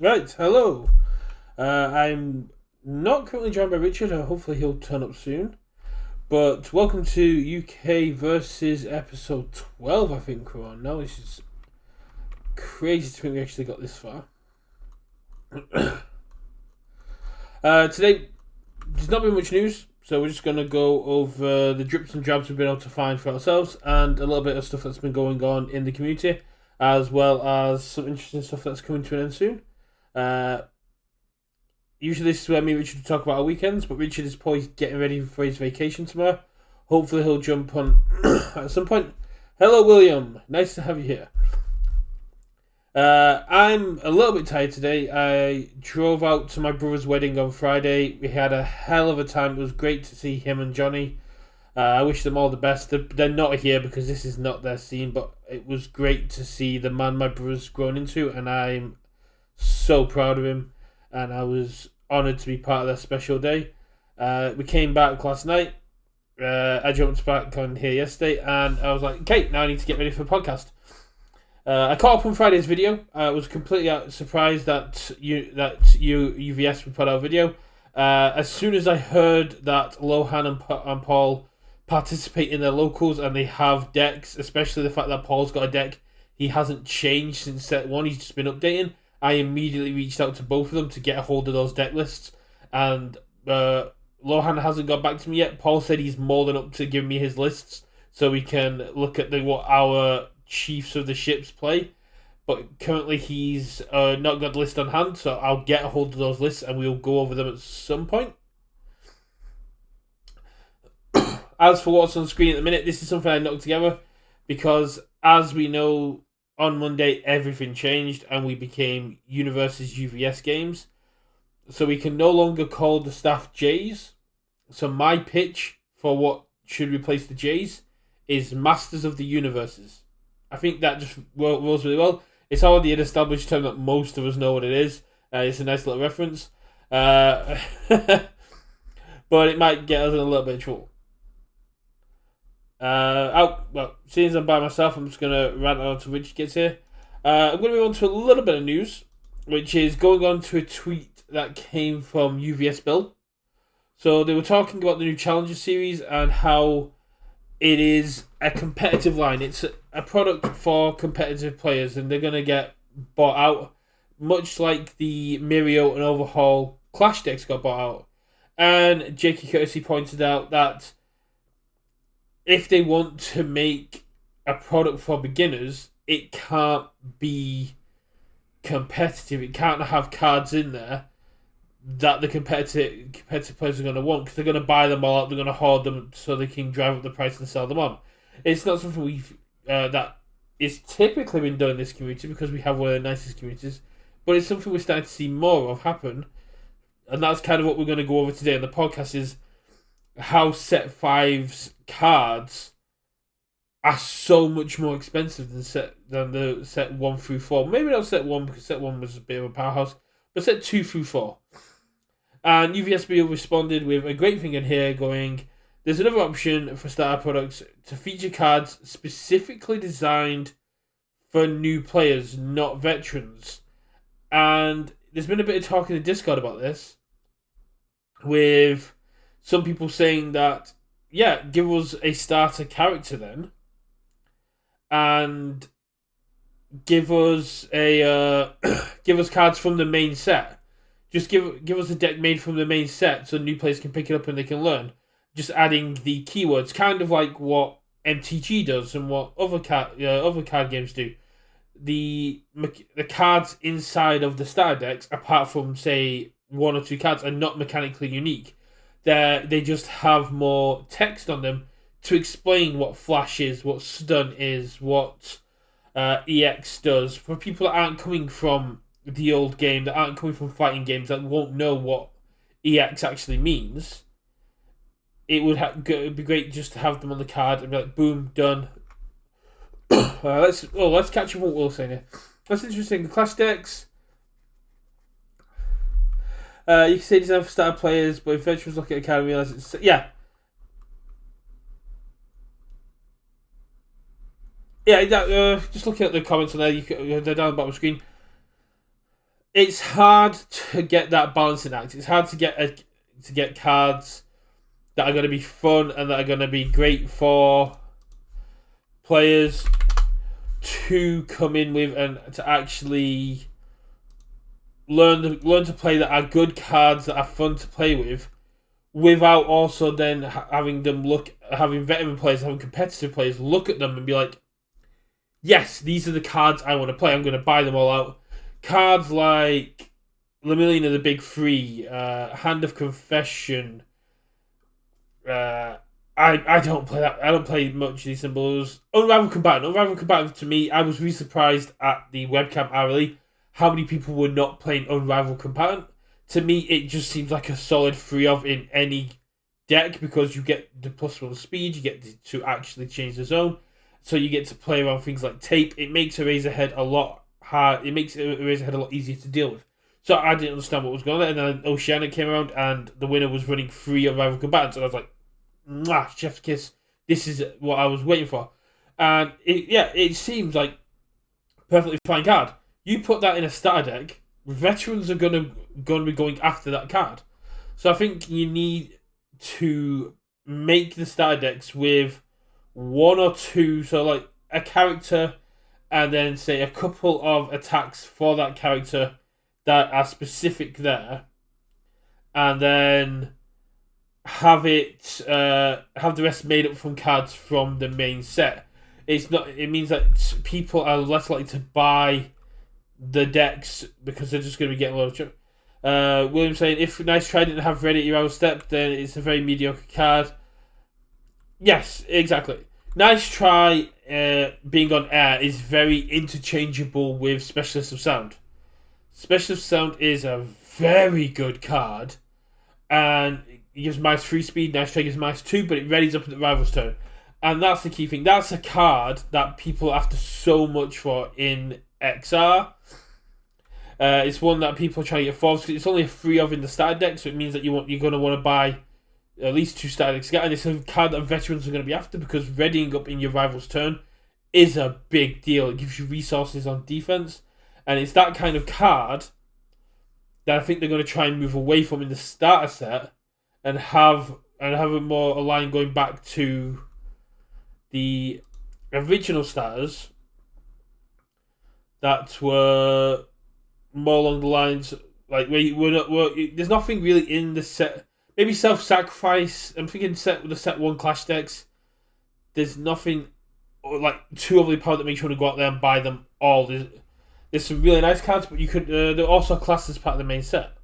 Right, hello. I'm not currently joined by Richard. Hopefully, he'll turn up soon. But welcome to UKVersus episode 12. I think we're on now. This is crazy to think we actually got this far. Today, there's not been much news, so we're just going to go over the drips and drabs we've been able to find for ourselves and a little bit of stuff that's been going on in the community, as well as some interesting stuff that's coming to an end soon. Usually this is where me and Richard talk about our weekends, but Richard is probably getting ready for his vacation tomorrow. Hopefully he'll jump on at some point. Hello, William. Nice to have you here. I'm a little bit tired today. I drove out to my brother's wedding on Friday. We had a hell of a time. It was great to see him and Johnny. I wish them all the best. They're not here because this is not their scene, but it was great to see the man my brother's grown into, and I'm so proud of him. And I was honoured to be part of that special day. We came back last night. I jumped back on here yesterday, and I was like, okay, now I need to get ready for the podcast. I caught up on Friday's video. I was completely surprised that UVS would put out a video. As soon as I heard that Lohan and Paul participate in their locals and they have decks, especially the fact that Paul's got a deck he hasn't changed since set 1, he's just been updating, I immediately reached out to both of them to get a hold of those deck lists, and Lohan hasn't got back to me yet. Paul said he's more than up to giving me his lists so we can look at what our chiefs of the ships play, but currently he's not got the list on hand, so I'll get a hold of those lists and we'll go over them at some point. As for what's on screen at the minute, this is something I knocked together because, as we know, on Monday everything changed and we became UKVersus UVS games. So we can no longer call the staff Jays. So my pitch for what should replace the Jays is Masters of the Universes. I think that just rolls really well. It's already an established term that most of us know what it is. It's a nice little reference. But it might get us in a little bit of trouble. Seeing as I'm by myself, I'm just going to rant out until Richard gets here. I'm going to move on to a little bit of news, which is going on to a tweet that came from UVS Bill. So they were talking about the new Challenger series and how it is a competitive line. It's a product for competitive players, and they're going to get bought out, much like the Mirio and Overhaul Clash decks got bought out. And Jakey Courtesy pointed out that if they want to make a product for beginners, it can't be competitive. It can't have cards in there that the competitive players are going to want, because they're going to buy them all up, they're going to hoard them so they can drive up the price and sell them on. It's not something that is typically been done in this community because we have one of the nicest communities, but it's something we're starting to see more of happen, and that's kind of what we're going to go over today on the podcast, is how set 5's cards are so much more expensive than the set 1 through 4. Maybe not set 1 because set 1 was a bit of a powerhouse, but set 2 through 4. And UVSB responded with a great thing in here going, there's another option for starter products to feature cards specifically designed for new players, not veterans. And there's been a bit of talk in the Discord about this, with some people saying that, yeah, give us a starter character then, and give us give us cards from the main set. Just give us a deck made from the main set so new players can pick it up and they can learn. Just adding the keywords, kind of like what MTG does and what other card games do. The cards inside of the starter decks, apart from say 1 or 2 cards, are not mechanically unique. They just have more text on them to explain what Flash is, what Stun is, what EX does. For people that aren't coming from the old game, that aren't coming from fighting games, that won't know what EX actually means, it would be great just to have them on the card and be like, boom, done. Let's catch up on what we're saying here. That's interesting. The Clash decks, you can say design for starter players, but if veterans look at a card and realize it's... Yeah. Yeah, just looking at the comments on there, they're down the bottom of the screen. it's hard to get that balancing act. It's hard to get cards that are going to be fun and that are going to be great for players to come in with and to actually learn to play, that are good cards that are fun to play with, without also then having veteran players, having competitive players look at them and be like, yes, these are the cards I want to play. I'm going to buy them all out. Cards like Lemillion of the Big Three, Hand of Confession. I don't play that. I don't play much of these symbols. Unravel Combatant. To me, I was really surprised at the webcam hourly how many people were not playing Unravel Combatant. To me, it just seems like a solid 3-of in any deck, because you get the +1 speed, you get to actually change the zone, so you get to play around things like tape. It makes Eraserhead a lot hard. It makes Eraserhead a lot easier to deal with. So I didn't understand what was going on, and then Oceania came around, and the winner was running 3 Unravel Combatants, and I was like, mwah, chef's kiss. This is what I was waiting for. And it seems like perfectly fine card. You put that in a starter deck, veterans are gonna be going after that card. So I think you need to make the starter decks with 1 or 2, so like a character, and then say a couple of attacks for that character that are specific there, and then have the rest made up from cards from the main set. It means that people are less likely to buy the decks because they're just going to be getting a lot of William saying, if Nice Try didn't have Ready Hero Step, then it's a very mediocre card. Yes, exactly. Nice Try being on air is very interchangeable with Specialist of Sound. Specialist of Sound is a very good card, and it gives -3 speed. Nice Try gives -2, but it readies up at the rival's turn. And that's the key thing. That's a card that people are after so much for in XR. It's one that people are trying to get forward, because it's only a 3-of in the starter deck, so it means that you're going to want to buy at least 2 starter decks. And it's a card that veterans are going to be after, because readying up in your rival's turn is a big deal. It gives you resources on defense, and it's that kind of card that I think they're going to try and move away from in the starter set, and have it more aligned going back to the original starters that were more along the lines like there's nothing really in the set. Maybe Self-Sacrifice. I'm thinking the set 1 Clash decks. There's nothing like too overly powered that makes you want to go out there and buy them all. There's some really nice cards, but you could they're also classed as part of the main set.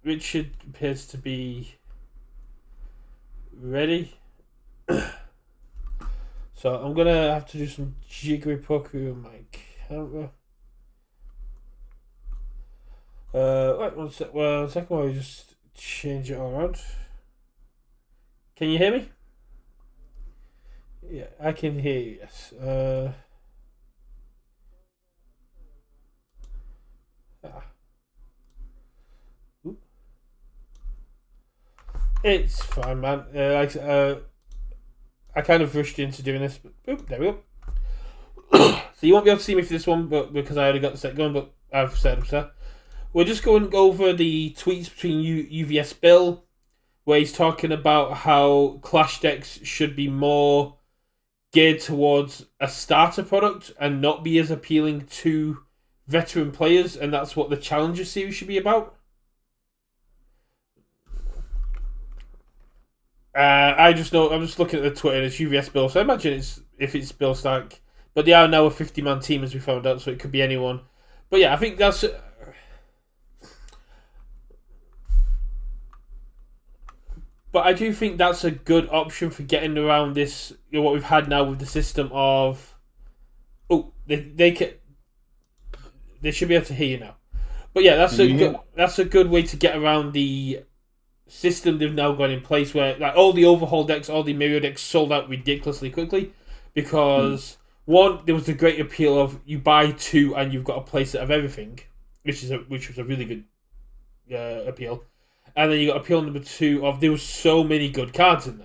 Richard appears to be ready. So I'm gonna have to do some jiggery pokery on my camera. Wait one second while I just change it all around. Can you hear me? Yeah, I can hear you, yes. It's fine, man. I kind of rushed into doing this, but there we go. So you won't be able to see me for this one, but because I already got the set going, but I've set up set. We're just going over the tweets between UVS Bill, where he's talking about how Clash decks should be more geared towards a starter product and not be as appealing to veteran players, and that's what the Challenger series should be about. I just know. I'm just looking at the Twitter. It's UVS Bill, so I imagine if it's Bill Stark. But they are now a 50-man team, as we found out, so it could be anyone. But yeah, I think that's. But I do think that's a good option for getting around this. What we've had now with the system of. Oh, they should be able to hear you now. But yeah, that's a good way to get around the system they've now got in place, where like all the overhaul decks, all the mirror decks sold out ridiculously quickly, because one, there was the great appeal of you buy 2 and you've got a playset of everything, which was a really good appeal, and then you got appeal number 2 of there was so many good cards in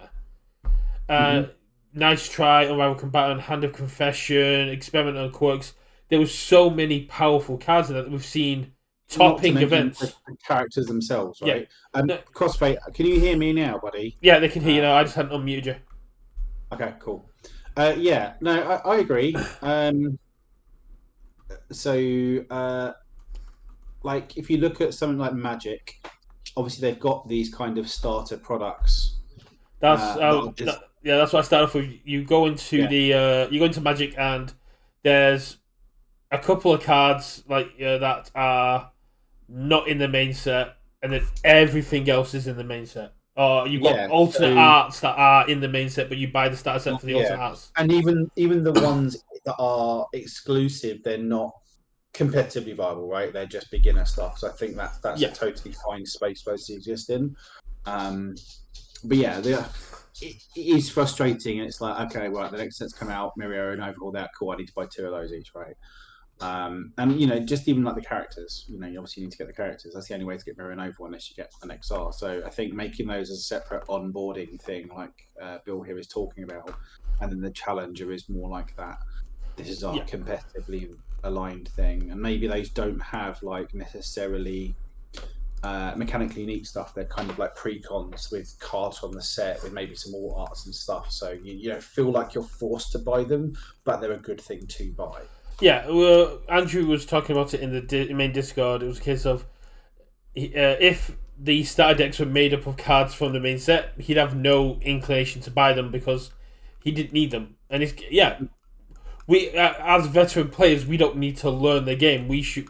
there. Nice Try, Unrivaled Combatant, Hand of Confession, Experimental Quirks. there was so many powerful cards in that we've seen Not to topping mention events. the characters themselves, Yeah. right? No, Crossfade, can you hear me now, buddy? yeah, they can hear you Uh, now. I just hadn't unmuted you. okay, cool. Yeah, no, I agree. So, like, if you look at something like Magic, obviously they've got these kind of starter products That's that are just yeah. That's what I started off with. You go into yeah, the you go into Magic, and there's a couple of cards that are not in the main set, and then everything else is in the main set. Or you've got yeah. alternate So arts that are in the main set, but you buy the starter set for the yeah, alternate arts. and even the ones that are exclusive, they're not competitively viable, right? They're just beginner stuff. So I think that's a Yeah, totally fine space for us to exist in. Um, but yeah, it is frustrating, and it's like, okay, right, the next set's come out, Mirio and overhaul that, cool. I need to buy two of those each, right? And just even like the characters, you obviously need to get the characters. That's the only way to get Mirio and Overhaul unless you get an XR. So I think making those as a separate onboarding thing, like Bill here is talking about, and then the challenger is more like that. This is our yeah, competitively aligned thing, and maybe those don't have like necessarily mechanically neat stuff. They're kind of like pre-cons with cards on the set with maybe some more arts and stuff. So you don't feel like you're forced to buy them, but they're a good thing to buy. yeah. Well, Andrew was talking about it in the main Discord. It was a case of if the starter decks were made up of cards from the main set, he'd have no inclination to buy them because he didn't need them. And it's we as veteran players, we don't need to learn the game. We should,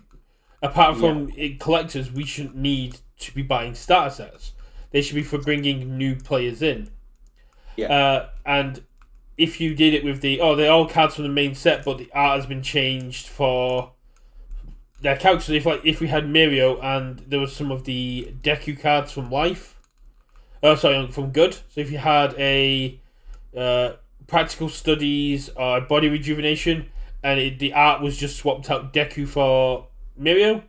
apart Yeah, from collectors, we shouldn't need to be buying starter sets. They should be for bringing new players in. yeah, And if you did it with they're all cards from the main set, but the art has been changed for their characters. If we had Mirio and there was some of the Deku cards from Life, from Good. So if you had a practical studies or body rejuvenation, and the art was just swapped out Deku for Mirio,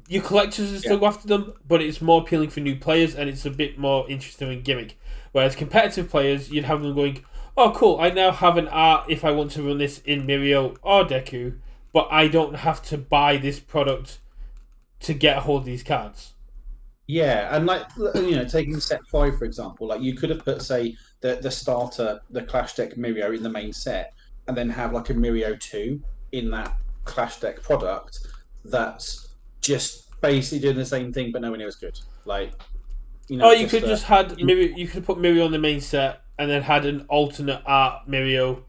your collectors will yeah. still go after them, but it's more appealing for new players and it's a bit more interesting and gimmick. Whereas competitive players, you'd have them going, "Oh, cool! I now have an art if I want to run this in Mirio or Deku, but I don't have to buy this product to get a hold of these cards." Yeah, and like taking set five for example, like you could have put say the starter, the Clash deck Mirio in the main set, and then have like a Mirio 2 in that Clash deck product that's just basically doing the same thing but nowhere near as good. Like Or you just could just had Mirio. You could put Mirio on the main set and then had an alternate art Mirio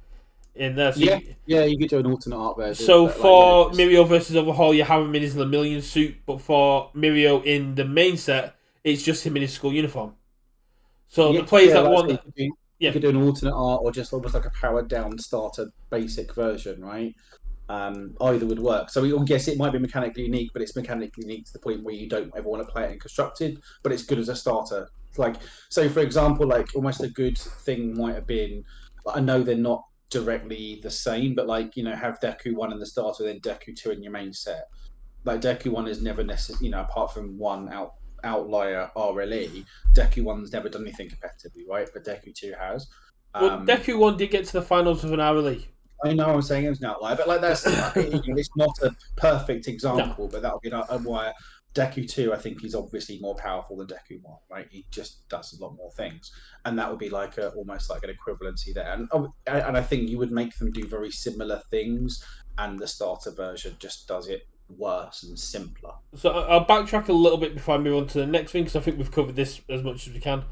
in there. yeah, yeah, you could do an alternate art version, So but like yeah, for just Mirio versus Overhaul, you have him in his Lemillion suit, but for Mirio in the main set, it's just him in his school uniform. So the yeah, players yeah, that like I say, want, you yeah, could do an alternate art or just almost like a powered down starter basic version, right? Either would work. So I guess it might be mechanically unique, but it's mechanically unique to the point where you don't ever want to play it in constructed, but it's good as a starter. Like, so for example, like almost a good thing might have been, I know they're not directly the same, but like, have Deku 1 in the starter, then Deku 2 in your main set. Like Deku 1 is never necessarily, apart from one outlier RLE, Deku 1's never done anything competitively, right? But Deku 2 has. well, Um, Deku One did get to the finals of an hourly. I know I'm saying it's an outlier, but like that's it's not a perfect No, example, but that would be why Deku 2, I think, is obviously more powerful than Deku 1, right? He just does a lot more things, and that would be like almost like an equivalency there. And I think you would make them do very similar things, and the starter version just does it worse and simpler. so I'll backtrack a little bit before I move on to the next thing because I think we've covered this as much as we can.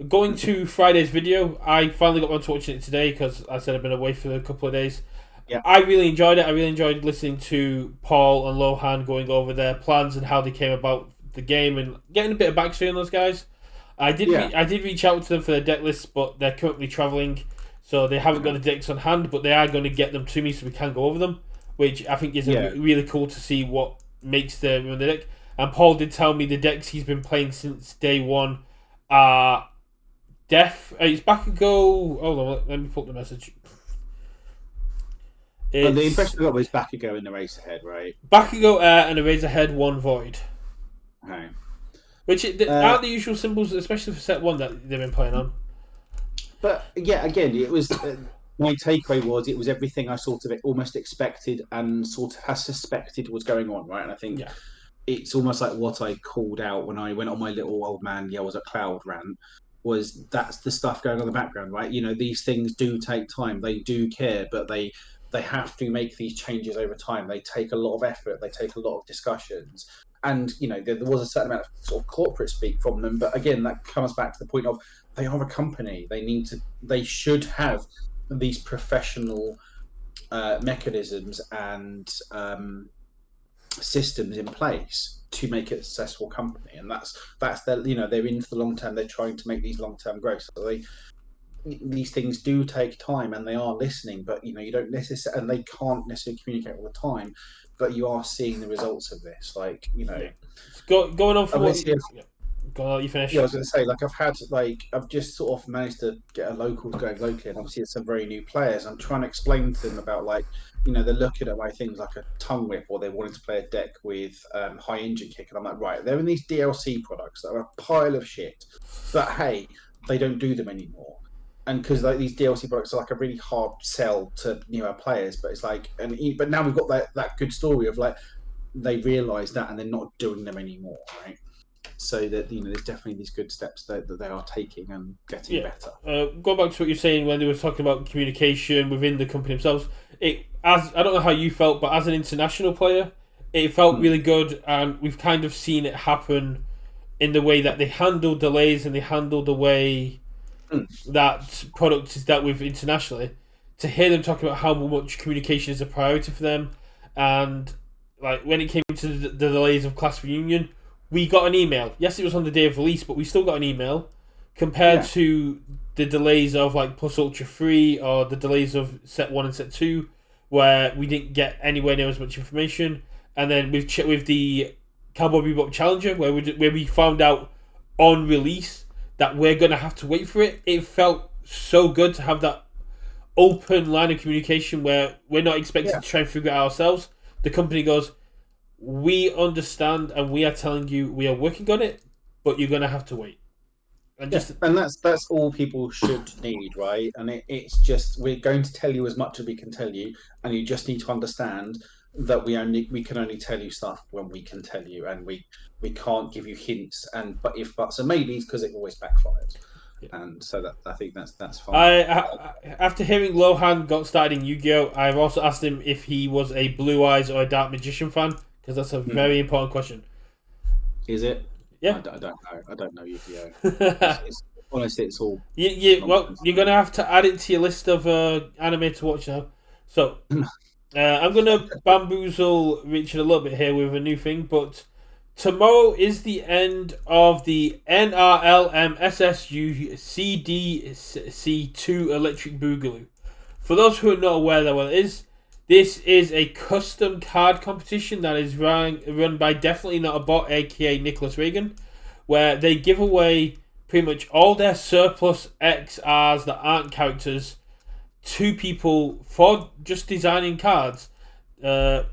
Going to Friday's video, I finally got around to watching it today because I said I've been away for a couple of days. Yeah, I really enjoyed it. I really enjoyed listening to Paul and Lohan going over their plans and how they came about the game and getting a bit of backstory on those guys. yeah, I did reach out to them for their deck list, but they're currently travelling, so they haven't got the decks on hand. But they are going to get them to me so we can go over them, which I think is yeah. really cool to see what makes the run the deck. And Paul did tell me the decks he's been playing since day one are Death. It's Bakugo. Hold on, let me pull up the message. And the It's impression I got was Bakugo in the race ahead, right? Bakugo Air and Eraserhead 1 Void. Okay. Which aren't the usual symbols, especially for set 1 that they've been playing on. But yeah, again, it was. my takeaway was it was everything I sort of almost expected and sort of has suspected was going on, right? And I think Yeah, it's almost like what I called out when I went on my little old man yells at cloud rant was that's the stuff going on in the background, right? These things do take time. They do care, but they have to make these changes over time. They take a lot of effort. They take a lot of discussions. And there was a certain amount of sort of corporate speak from them, but again, that comes back to the point of they are a company. They should have these professional mechanisms and systems in place to make it a successful company, and that's their they're in for the long term. They're trying to make these long term growth. So these things do take time, and they are listening. But you don't necessarily, and they can't necessarily communicate all the time. But you are seeing the results of this. yeah. It's going on from what. Obviously, Yeah. Go on, you yeah, I finish. was going to say, I've just sort of managed to get a locals going locally, and obviously, there's some very new players. I'm trying to explain to them about they're looking at things like a tongue whip, or they wanted to play a deck with high engine kick, and I'm like, right, they're in these DLC products that are a pile of shit, but hey, they don't do them anymore, and because these DLC products are like a really hard sell to newer players, but it's like, but now we've got that good story of they realise that and they're not doing them anymore, right? So that there's definitely these good steps that they are taking and getting Yeah. better. Going back to what you're saying when they were talking about communication within the company themselves, as I don't know how you felt, but as an international player, it felt Mm. really good, and we've kind of seen it happen in the way that they handle delays and they handle the way Mm. that product is dealt with internationally. To hear them talk about how much communication is a priority for them, and like when it came to the delays of Class Reunion, we got an email. Yes, it was on the day of release, but we still got an email. Compared Yeah, to the delays of like Plus Ultra 3 or the delays of Set 1 and Set 2, where we didn't get anywhere near as much information. And then with the Cowboy Bebop Challenger, where we found out on release that we're going to have to wait for it, it felt so good to have that open line of communication where we're not expected yeah, to try and figure it out ourselves. The company goes, we understand and we are telling you we are working on it, but you're going to have to wait. And yeah. just And that's all people should need, right? And it's just we're going to tell you as much as we can tell you, and you just need to understand that we can only tell you stuff when we can tell you, and we can't give you hints and but if buts and maybes because it always backfires. yeah. And so that I think that's fine. I after hearing Lohan got started in Yu-Gi-Oh, I've also asked him if he was a Blue Eyes or a Dark Magician fan because that's a Mhm. very important question. Is it? Yeah. I don't know. I don't know UKO. you, It's honestly, it's all well, nonsense you're to gonna have to add it to your list of anime to watch now. So me. I'm gonna bamboozle Richard a little bit here with a new thing, but tomorrow is the end of the NRLM CDC2 Electric Boogaloo. For those who are not aware that what it is, this is a custom card competition that is run by Definitely Not a Bot, aka Nicholas Reagan, where they give away pretty much all their surplus XRs that aren't characters to people for just designing cards. Let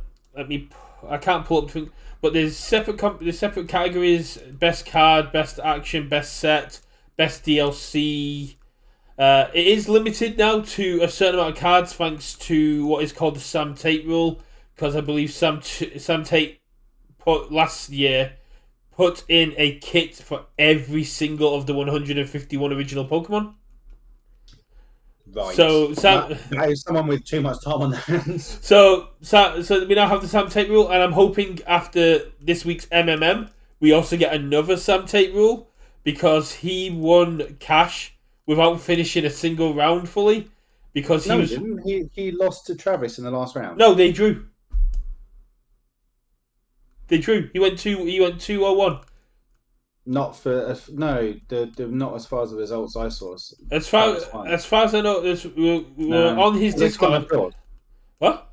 me. I can't pull up the thing, but there's separate categories: best card, best action, best set, best DLC. It is limited now to a certain amount of cards, thanks to what is called the Sam Tate rule, because I believe Sam Tate last year put in a kit for every single of the 151 original Pokemon. Right. So Sam, That is someone with too much time on their hands. so we now have the Sam Tate rule, and I'm hoping after this week's MMM, we also get another Sam Tate rule because he won cash without finishing a single round fully because he No, he was didn't. He lost to Travis in the last round. no they drew. They drew. He went 2-0-1. Not for no, the not as far as the results I saw. As far Travis won. as far as I know, we're No, on his they can't have Discord. draws. What?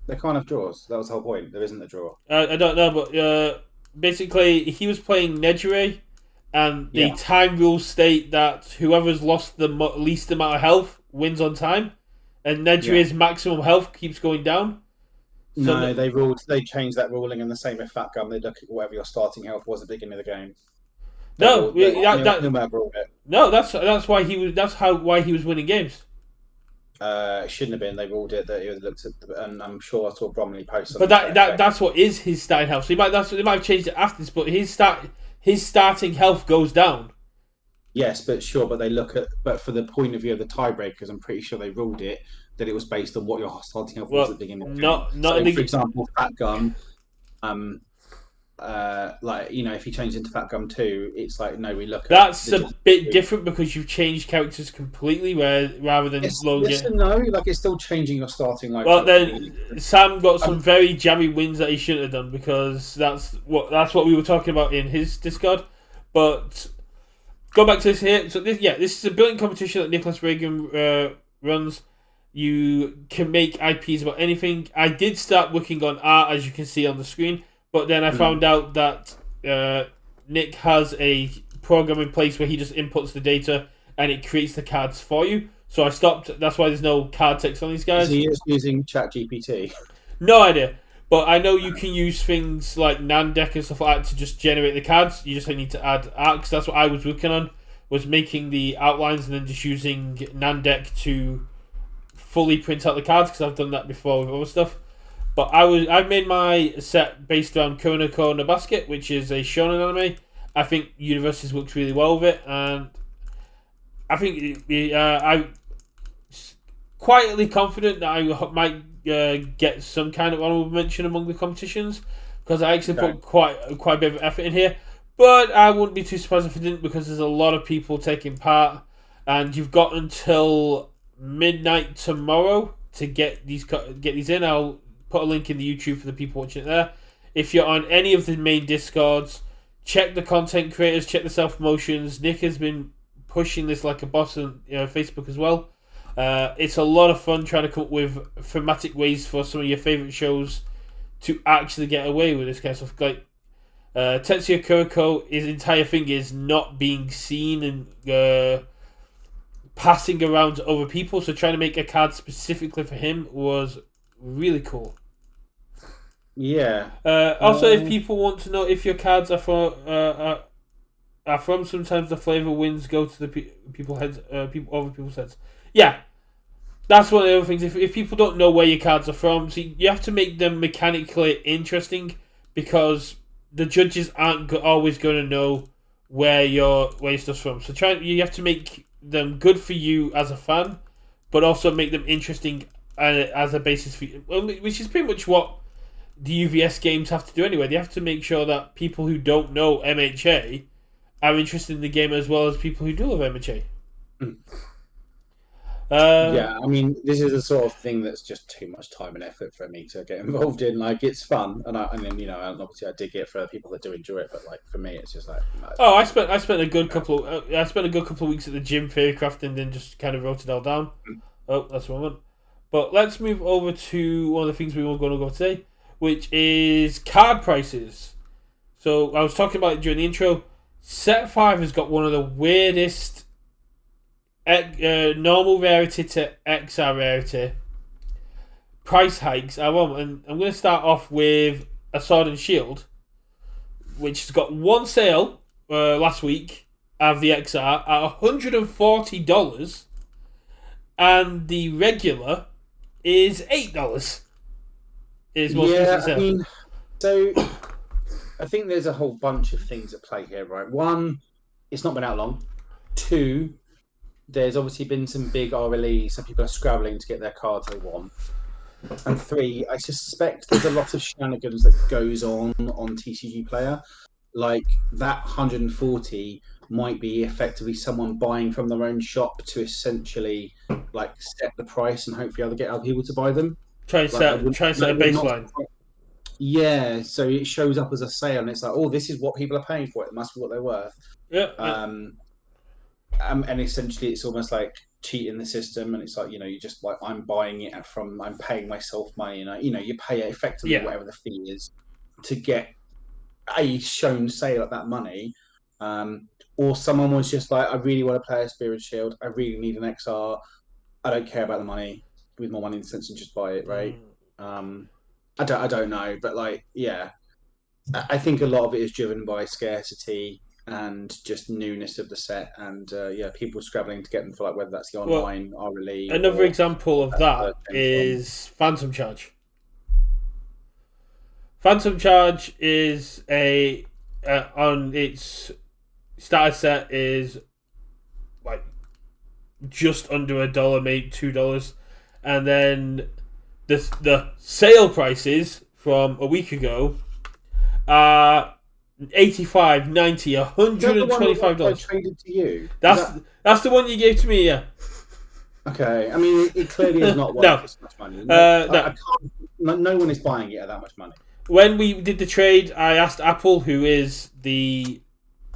They can't have draws. That was the whole point. There isn't a draw. I don't know, but basically he was playing Nejire, and the Yeah, time rules state that whoever's lost the least amount of health wins on time, and yeah. Nejire's maximum health keeps going down. So No, they changed that ruling, and the same with Fat Gum. They look at whatever your starting health was at the beginning of the game. They no, ruled they that no matter ruled it. no, that's why he was winning games. It shouldn't have been. They ruled it that it looked at, and I'm sure I saw Bromley post But something to that effect. that's what is his starting health. So they might have changed it after this, but his starting health goes down. Yes, but sure, but they look at, but for the point of view of the tiebreakers, I'm pretty sure they ruled it that it was based on what your starting health was at Well, the beginning of the game. not in So, for the example, Fat Gum, um, like if you change into Fat Gum 2, it's like no, we look at that's the a just. bit different because you've changed characters completely, where rather than Yes, yes longer. and no. Like it's still changing your starting Well, lineup from beginning. then Sam got some Um, very jammy wins that he shouldn't have done because that's what we were talking about in his Discord. But go back to this here. So this is a brilliant competition that Nicholas Reagan runs. You can make IPs about anything. I did start working on art, as you can see on the screen, but then I mm, found out that Nick has a program in place where he just inputs the data and it creates the cards for you. So I stopped. That's why there's no card text on these is guys. he just using ChatGPT? No idea. But I know you can use things like Nandeck and stuff like that to just generate the cards. You just need to add art, 'cause that's what I was working on, was making the outlines and then just using Nandeck to fully print out the cards, because I've done that before with other stuff. But I made my set based around Konoko no Basket, which is a shonen anime. I think UKVersus works really well with it, and I think I'm quietly confident that I might get some kind of honorable mention among the competitions, because I actually Okay. put quite a bit of effort in here. But I wouldn't be too surprised if I didn't, because there's a lot of people taking part, and you've got until midnight tomorrow to get these in. I'll put a link in the YouTube for the people watching it there. If you're on any of the main Discords, check the content creators, check the self promotions. Nick has been pushing this like a boss on Facebook as well. It's a lot of fun trying to come up with thematic ways for some of your favorite shows to actually get away with this kind of stuff. Like Tetsuya Kuroko, his entire thing is not being seen and passing around to other people. So trying to make a card specifically for him was really cool. Yeah. Also, if Uh, people want to know if your cards are from, sometimes the flavor wins go to the people heads, people over people's heads. Yeah, that's one of the other things. If people don't know where your cards are from, so you have to make them mechanically interesting, because the judges aren't always going to know where your stuff's from. So you have to make them good for you as a fan, but also make them interesting as a basis for you, which is pretty much what the UVS games have to do anyway. They have to make sure that people who don't know MHA are interested in the game as well as people who do love MHA. Yeah, I mean, this is the sort of thing that's just too much time and effort for me to get involved in. Like, it's fun, and then and obviously I dig it for people that do enjoy it. But like for me, it's just like, no, Oh, I spent a good no. couple. I spent a good couple of weeks at the gym theory crafting, then just kind of wrote it all down. Oh, that's the moment. But let's move over to one of the things we were going to go today, which is card prices. So I was talking about it during the intro. Set 5 has got one of the weirdest normal rarity to XR rarity price hikes I want. And I'm going to start off with a Sword and Shield, which has got one sale last week of the XR at $140, and the regular is $8. Is most recent Yeah, I sale. mean, so I think there's a whole bunch of things at play here, right? One, it's not been out long. Two, there's obviously been some big RLEs, so people are scrabbling to get their cards they want. And three, I suspect there's a lot of shenanigans that goes on TCG Player. Like that 140 might be effectively someone buying from their own shop to essentially like set the price and hopefully get other people to buy them. Like I wouldn't, Try and set like, a would not. baseline. Yeah, so it shows up as a sale, and it's like, oh, this is what people are paying for it. It must be what they're worth. Yeah, Um, and essentially, it's almost like cheating the system, and it's like you just like I'm paying myself money, and you pay effectively yeah, whatever the fee is to get a shown sale at that money. Or someone was just like, I really want to play a Spirit Shield. I really need an XR. I don't care about the money. With more money in the sense, and just buy it, right? Um, I don't know, but like, yeah, I think a lot of it is driven by scarcity and just newness of the set, and yeah, people scrabbling to get them for like whether that's the Well, online RLE another or example of that's the that James Bond. is Phantom Charge. Phantom Charge is a on its starter set is like just under $1, maybe $2, and then the sale prices from a week ago are 85, 90, Is that the one that I $125. traded to you? Is That's that that's the one you gave to me, yeah. okay? I mean, it clearly is not worth No, this much money. No, I no. can't. No one is buying it at that much money. When we did the trade, I asked Apple, who is the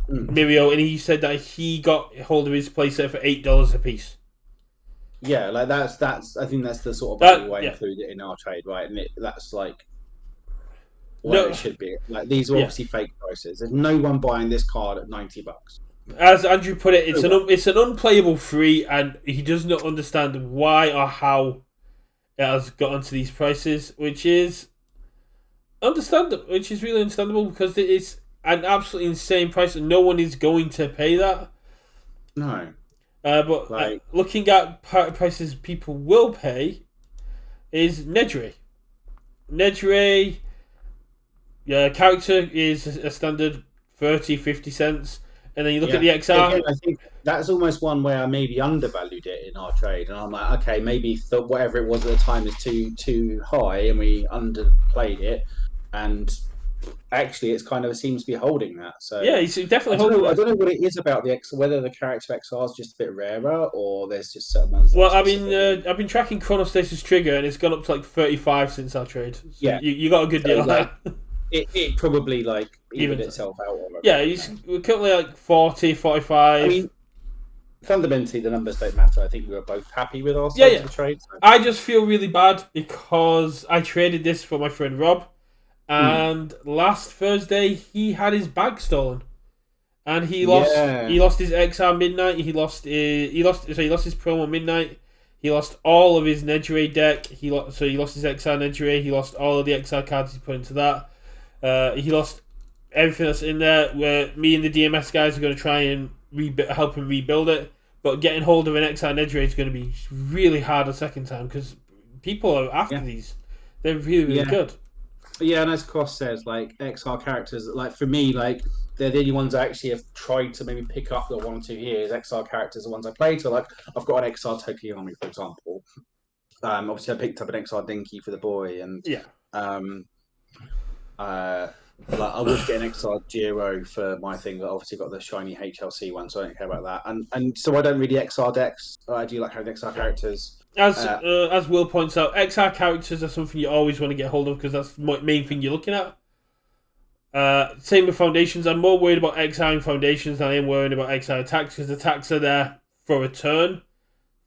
Mm. Mirio, and he said that he got hold of his playset for $8 a piece. Yeah, like that's. I think that's the sort of value That I yeah, include it in our trade, right? And that's like where it no, should be. Like these are yeah. obviously fake prices. There's no one buying this card at $90. As Andrew put it, No one. it's an unplayable free, and he does not understand why or how it has gotten to these prices, which is understandable. Which is really understandable because it is an absolutely insane price, and no one is going to pay that. No, But like looking at prices people will pay is Nedry. Nedry, yeah, character is a standard 30, 50 cents. And then you look at yeah. the XR. Again, I think that's almost one where I maybe undervalued it in our trade, and I'm like, okay, maybe whatever it was at the time is too high, and we underplayed it, and actually, it's kind of seems to be holding that. So Yeah, he's definitely I don't holding know. I that. don't know what it is about the X, whether the character XR is just a bit rarer, or there's just certain ones that are Well, specifically. I've been tracking Chronostasis Trigger, and it's gone up to like 35 since our trade. So Yeah, you got a good so deal on like that. it probably like evened Even itself out. Or yeah, whatever, he's currently like 40, I 45. mean, fundamentally, the numbers don't matter. I think we were both happy with our Yeah, sides yeah. of the trade. So. I just feel really bad because I traded this for my friend Rob, Hmm. and last Thursday he had his bag stolen, and Yeah, he lost his XR Midnight. He lost his promo Midnight. He lost all of his Nedry deck. He lost his XR Nedry. He lost all of the XR cards he put into that. He lost everything that's in there. Where me and the DMS guys are going to try and help him rebuild it. But getting hold of an XR Nedry is going to be really hard a second time because people are after yeah, these. They're really, really yeah. good. Yeah, and as Cross says, like XR characters, like for me, like they're the only ones I actually have tried to maybe pick up the 1 or 2 years. XR characters are the ones I played. So like I've got an XR Tokiyami, for example. Obviously I picked up an XR Dinky for the boy, and Yeah. um, uh, like I would get an XR Giro for my thing, but obviously got the shiny HLC one, so I don't care about that. And so I don't really XR decks. I do like having XR characters. Uh, As Will points out, XR characters are something you always want to get hold of because that's the main thing you're looking at. Same with foundations. I'm more worried about XR foundations than I am worried about XR attacks because attacks are there for a turn. yeah,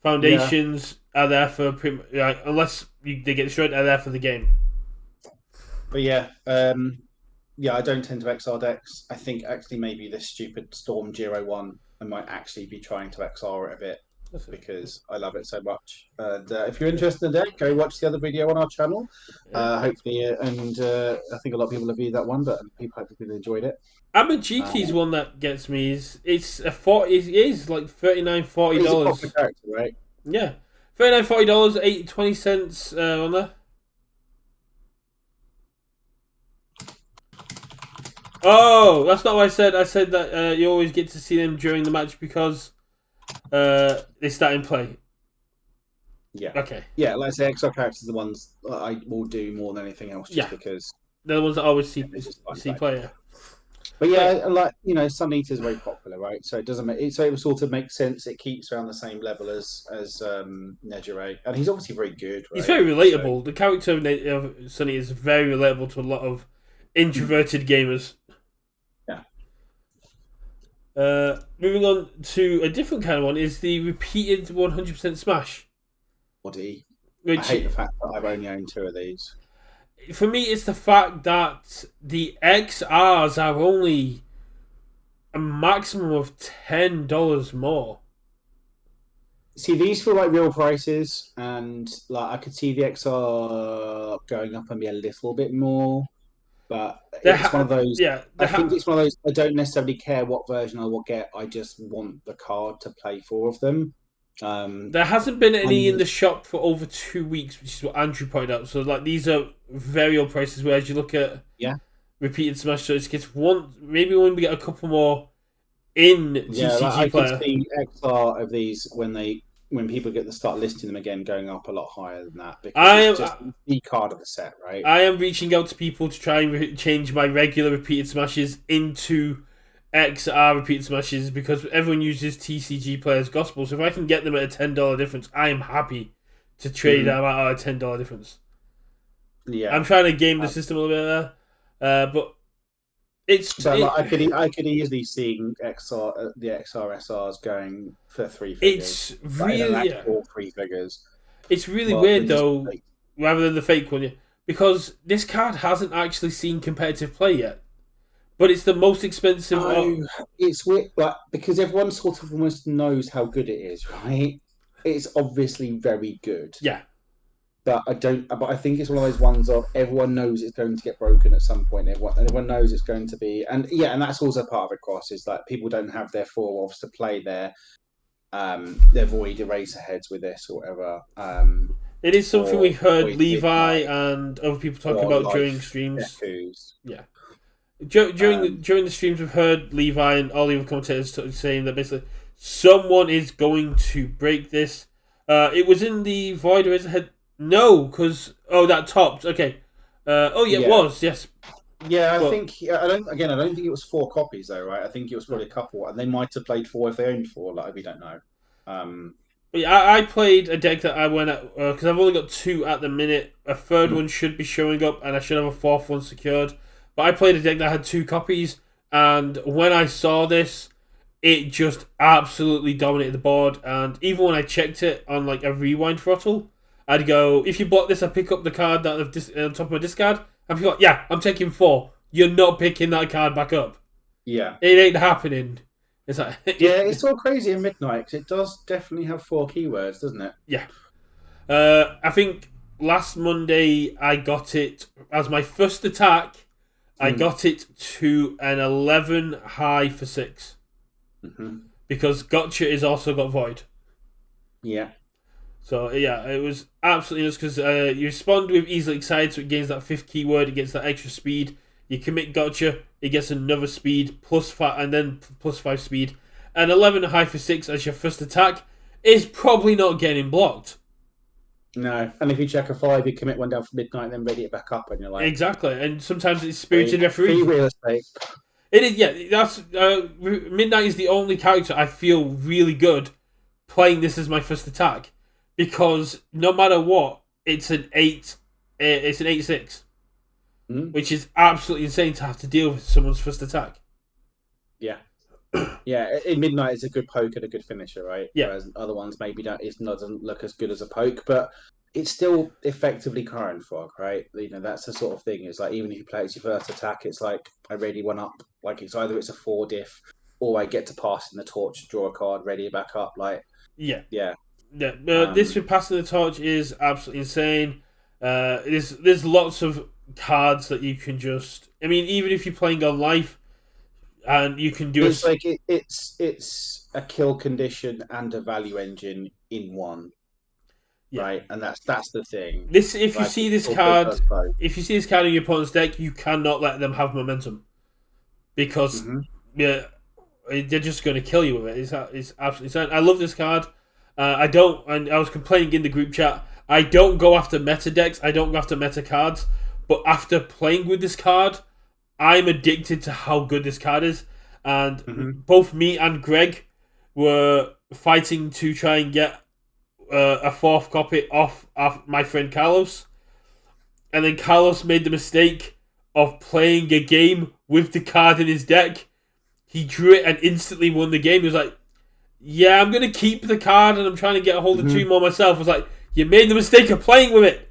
Foundations are there for unless they get destroyed, are there for the game. but yeah, I don't tend to XR decks. I think actually maybe this stupid Storm Giro one, I might actually be trying to XR it a bit because I love it so much. And if you're interested in that, go watch the other video on our channel. Yeah. Hopefully, and I think a lot of people have viewed that one, but people hopefully enjoyed it. Amajiti's one that gets me is it's a 40. It is like $39, He's a popular $40. character, right? Yeah, $39, $40, 20 cents on there. Oh, that's not what I said. I said that you always get to see them during the match because they start in play. Yeah. Okay. Yeah, like I say, XR characters are the ones that I will do more than anything else just Yeah, because they're the ones that always it's just fun, see right? player. But yeah, Right. like Sun Eater is very popular, right? So it doesn't make so it sort of makes sense. It keeps around the same level as Nejire, and he's obviously very good, He's right? very So relatable. The character of Sunny is very relatable to a lot of introverted gamers. yeah, Moving on to a different kind of one is the repeated 100% smash, body. I which hate the fact that I've only owned 2 of these. for me it's the fact that the XRs are only a maximum of $10 more. See, these feel like real prices, and like I could see the XR going up and be a little bit more. But it's one of those. yeah, I think it's one of those. I don't necessarily care what version I will get. I just want the card to play 4 of them. There hasn't been any in And the shop for over 2 weeks, which is what Andrew pointed out. So like these are very old prices. Whereas you look at yeah, repeated Smash Choice kits, maybe when we get a couple more in yeah, TCG like I could player. see XR of these when people get to start listing them again, going up a lot higher than that because I it's am just the card of the set, right? I am reaching out to people to try and change my regular repeated smashes into XR repeated smashes because everyone uses TCG players gospel. So if I can get them at a $10 difference, I am happy to trade them at a $10 difference. Yeah, I'm trying to game the system a little bit there, but like, I could easily see the XRSRs going for 3 figures, it's like in an really actual 3 figures. it's really But weird though, rather than the fake one, because this card hasn't actually seen competitive play yet. But it's the most expensive. no, it's weird, like because everyone sort of almost knows how good it is, right? It's obviously very good. Yeah. But I don't. But I think it's one of those ones of everyone knows it's going to get broken at some point. Everyone knows it's going to be, and yeah, and that's also part of it. Cross is like people don't have their 4 offs to play their void eraser heads with this or whatever. It is something we heard Void Levi Midnight and other people talking about during streams. Dekus. Yeah. During the streams, we've heard Levi and all the other commentators saying that basically someone is going to break this. It was in the void eraser head. No, because that topped. Okay. It was, yes. Yeah, I think I don't. Again, I don't think it was 4 copies though, right? I think it was probably a couple, and they might have played 4 if they owned 4. Like we don't know. But yeah, I played a deck that I went at because I've only got 2 at the minute. A third one should be showing up, and I should have a 4th one secured. But I played a deck that had 2 copies, and when I saw this, it just absolutely dominated the board. And even when I checked it on like a rewind throttle, I'd go, if you block this, I pick up the card that on top of my discard. And people, yeah, I'm taking 4. You're not picking that card back up. Yeah, it ain't happening. It's like yeah, it's all crazy in Midnight because it does definitely have 4 keywords, doesn't it? Yeah. I think last Monday I got it as my first attack. I got it to an 11 high for 6 because Gotcha is also got void. Yeah. So yeah, it was absolutely nuts because you respond with easily excited, so it gains that 5th keyword, it gets that extra speed. You commit Gotcha, it gets another speed +5 and then +5 speed. And 11 high for 6 as your first attack is probably not getting blocked. No, and if you check a 5, you commit one down for Midnight, then ready it back up, and you're like exactly. And sometimes it's spirited referee. Free real estate. It is, yeah. That's Midnight is the only character I feel really good playing this as my first attack because no matter what, it's an 8. It's an 8/6, which is absolutely insane to have to deal with someone's first attack. Yeah. Yeah, in Midnight it's a good poke and a good finisher, right? Yeah. Whereas other ones maybe doesn't look as good as a poke, but it's still effectively current fog, right? You know, that's the sort of thing. It's like even if you play as your first attack, it's like I ready one up. Like it's either it's a 4 diff or I get to pass in the torch, draw a card, ready it back up. Like yeah. Yeah. This with passing the torch is absolutely insane. There's lots of cards that you can just. I mean, even if you're playing on life. And you can do it's like it's a kill condition and a value engine in one, right? And that's the thing. If you see this card in your opponent's deck, you cannot let them have momentum because they're just going to kill you with it. It's absolutely insane. I love this card. I don't, and I was complaining in the group chat. I don't go after meta decks. I don't go after meta cards. But after playing with this card, I'm addicted to how good this card is, and both me and Greg were fighting to try and get a 4th copy off my friend Carlos, and then Carlos made the mistake of playing a game with the card in his deck. He drew it and instantly won the game. He was like, yeah, I'm going to keep the card and I'm trying to get a hold of 2 more myself. I was like, you made the mistake of playing with it.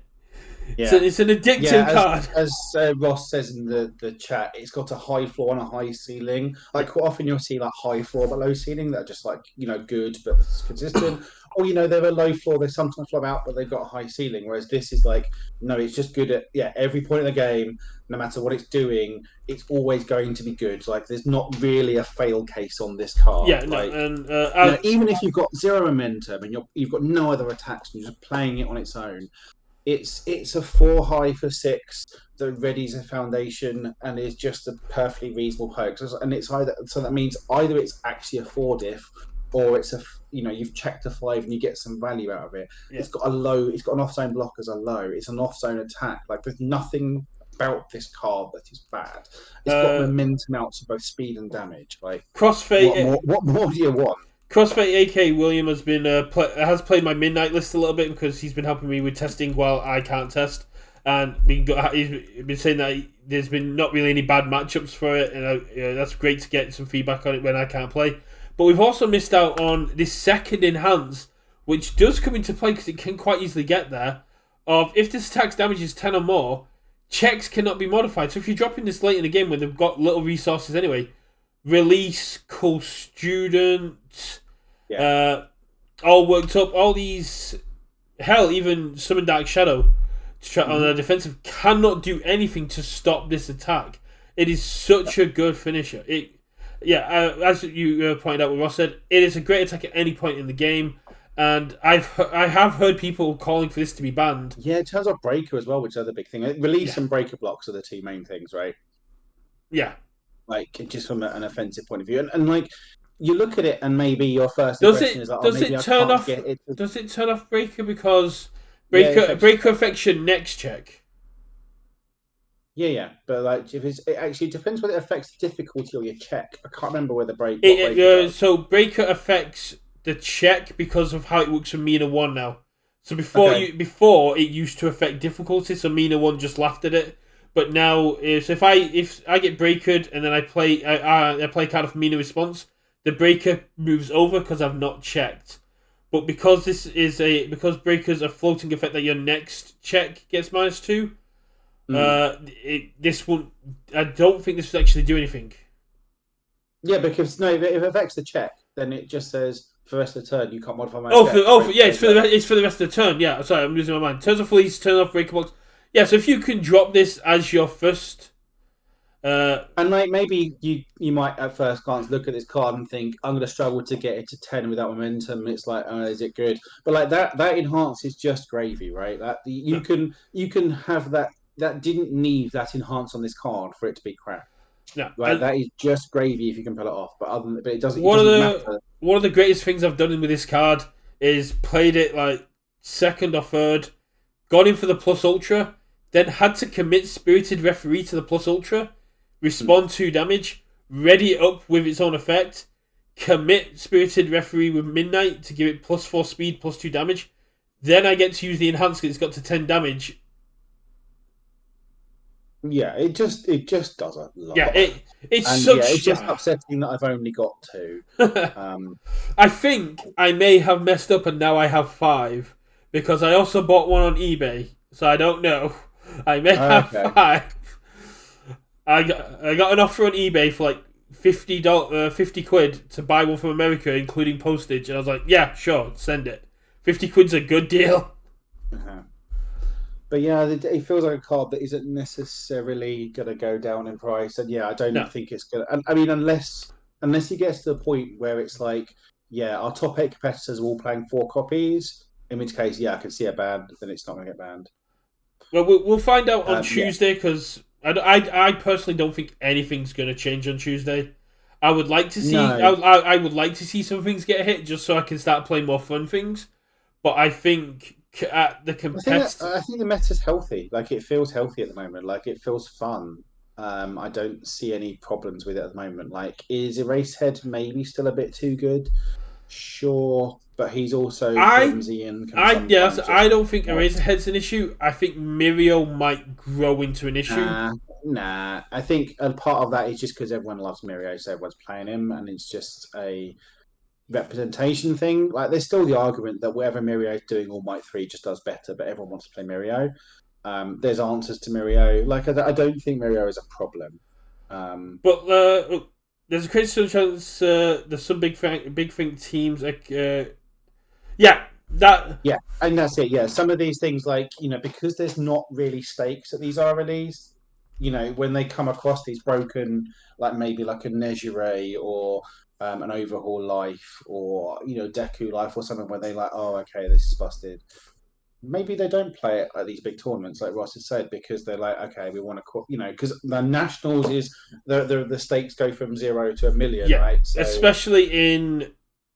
Yeah. It's an Yeah, addictive as card. Ross says in the chat, it's got a high floor and a high ceiling. Yeah, Like quite often you'll see like high floor but low ceiling that are just like good but consistent. Or they're a low floor, they sometimes flop out but they've got a high ceiling. Whereas this is like no, it's just good at every point in the game, no matter what it's doing, it's always going to be good. Like there's not really a fail case on this card. yeah, no, Like and even if you've got zero momentum and you've got no other attacks and you're just playing it on its own, it's a 4 high for 6 that readies a foundation and is just a perfectly reasonable poke. And it's either so that means either it's actually a 4 diff or it's you've checked a 5 and you get some value out of it. yeah. It's got a low. It's got an off zone block as a low. It's an off zone attack. Like there's nothing about this card that is bad. It's got Uh, momentum out to both speed and damage. Like what Crossfade more? What more do you want? Crossfade AK William has been has played my midnight list a little bit because he's been helping me with testing while I can't test, and he's been saying that there's been not really any bad matchups for it, and that's great to get some feedback on it when I can't play. But we've also missed out on this second enhance, which does come into play because it can quite easily get there. Of if this attack's damage is 10 or more, checks cannot be modified. So if you're dropping this late in the game when they've got little resources anyway, release, cool student, Yeah. all worked up. All these, hell, even summon Dark Shadow to try on the defensive cannot do anything to stop this attack. It is such a good finisher. As you pointed out, what Ross said, it is a great attack at any point in the game. And I have heard people calling for this to be banned. Yeah, it turns off breaker as well, which is the other big thing. Release Yeah. and breaker blocks are the two main things, right? Yeah. Like just from an offensive point of view, and like you look at it, and maybe your first Does impression is it like, oh, does maybe it I turn can't off? get it. Does it turn off breaker because Yeah, breaker affects your next check? yeah, but like if it actually depends whether it affects the difficulty or your check. I can't remember whether what breaker does. So breaker affects the check because of how it works for Mina 1 now. So Okay. before it used to affect difficulty, so Mina 1 just laughed at it. But now is if I get breakered and then I play I play card of Mina response, the breaker moves over because I've not checked. But because because breaker's a floating effect that your next check gets -2, this won't. I don't think this will actually do anything. Yeah, because no, if it affects the check, then it just says for the rest of the turn you can't modify my check. It's for the rest of the turn. Yeah, sorry, I'm losing my mind. Turns off release, turn off breaker box. Yeah, so if you can drop this as your first, and like maybe you might at first glance look at this card and think I'm going to struggle to get it to 10 without momentum. It's like, is it good? But like that enhance is just gravy, right? That no, you can have that didn't need that enhance on this card for it to be crap. no. Right, And that is just gravy if you can pull it off. But it doesn't matter. one of the greatest things I've done with this card is played it like second or third, got in for the plus ultra, then had to commit spirited referee to the plus ultra, respond 2 damage, ready it up with its own effect, commit spirited referee with midnight to give it +4 speed, +2 damage. Then I get to use the enhance because it's got to 10 damage. Yeah, it just does a lot. Yeah, it's and such. yeah, it's just upsetting that I've only got 2. I think I may have messed up and now I have 5 because I also bought one on eBay, so I don't know. I may have 5. I got an offer on eBay for like $50 to buy one from America, including postage, and I was like, yeah, sure, send it. 50 quid's a good deal. But yeah, it feels like a card that isn't necessarily going to go down in price. And yeah, I don't think it's going to. I mean, unless it gets to the point where it's like, yeah, our top 8 competitors are all playing 4 copies, in which case, yeah, I can see a ban, then it's not going to get banned. Well, we'll find out on Tuesday because I personally don't think anything's going to change on Tuesday. I would like to see I would like to see some things get hit just so I can start playing more fun things. But I think at the competitive, I think the meta's healthy. Like it feels healthy at the moment. Like it feels fun. I don't see any problems with it at the moment. Like is Erasehead maybe still a bit too good? Sure, but he's also flimsy and can I don't think Eraserhead's an issue. I think Mirio might grow into an issue. Nah. I think a part of that is just because everyone loves Mirio, so everyone's playing him, and it's just a representation thing. Like there's still the argument that whatever Mirio is doing, All Might 3 just does better, but everyone wants to play Mirio. There's answers to Mirio. Like I don't think Mirio is a problem. But there's a critical chance there's some big think teams like yeah that Yeah, and that's it. Yeah, some of these things, like because there's not really stakes at these RLEs. When they come across these broken, like maybe like a Nejire or an Overhaul Life or Deku Life or something, where they like, oh, okay, this is busted. Maybe they don't play it at these big tournaments, like Ross has said, because they're like, okay, we want to, because the nationals is the stakes go from 0 to 1 million, yeah right? So, especially in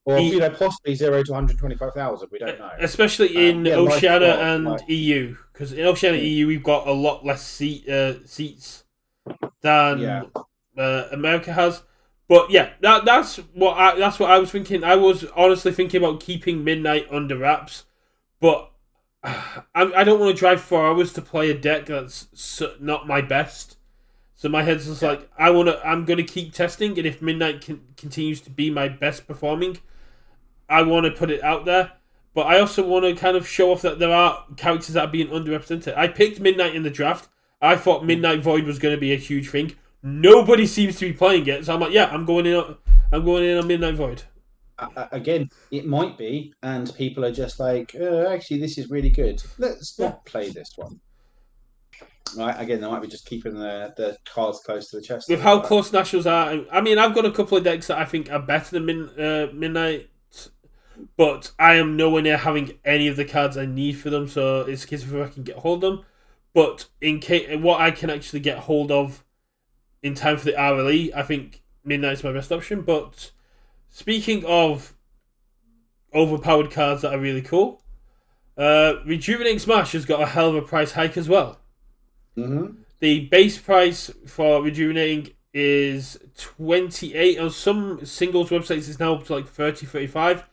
or E- possibly 0 to 125,000. We don't know. especially in Yeah, life Oceania drop, and like EU, because in Oceania mm, EU we've got a lot less seats yeah, than America has. But yeah, that's what I was thinking. I was honestly thinking about keeping Midnight under wraps, but I don't want to drive 4 hours to play a deck that's not my best. So my head's just yeah, like I'm gonna keep testing, and if Midnight continues to be my best performing, I want to put it out there. But I also want to kind of show off that there are characters that are being underrepresented. I picked Midnight in the draft. I thought Midnight Void was going to be a huge thing. Nobody seems to be playing it, so I'm like, yeah, I'm going in. I'm going in on Midnight Void. again, it might be, and people are just like, actually, this is really good. Let's Yeah, not play this one. Right? Again, they might be just keeping the cards close to the chest a with little how bit. close nationals are, I mean, I've got a couple of decks that I think are better than Midnight, but I am nowhere near having any of the cards I need for them. So it's a case of if I can get hold of them. But in case what I can actually get hold of in time for the RLE, I think Midnight's my best option. But speaking of overpowered cards that are really cool, Rejuvenating Smash has got a hell of a price hike as well. Mm-hmm. The base price for Rejuvenating is 28. On some singles websites, it's now up to like 30, 35.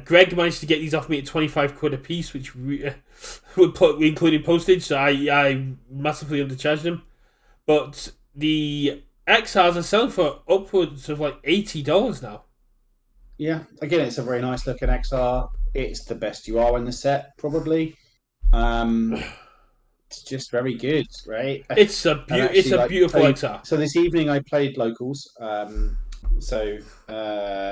Greg managed to get these off me at 25 quid a piece, which would put including postage, so I massively undercharged him. But the XRs are selling for upwards of like $80 now. Yeah, again, it's a very nice looking XR. It's the best you are in the set, probably. Um, it's just very good, right? And It's actually, a like, beautiful XR. so this evening I played locals. So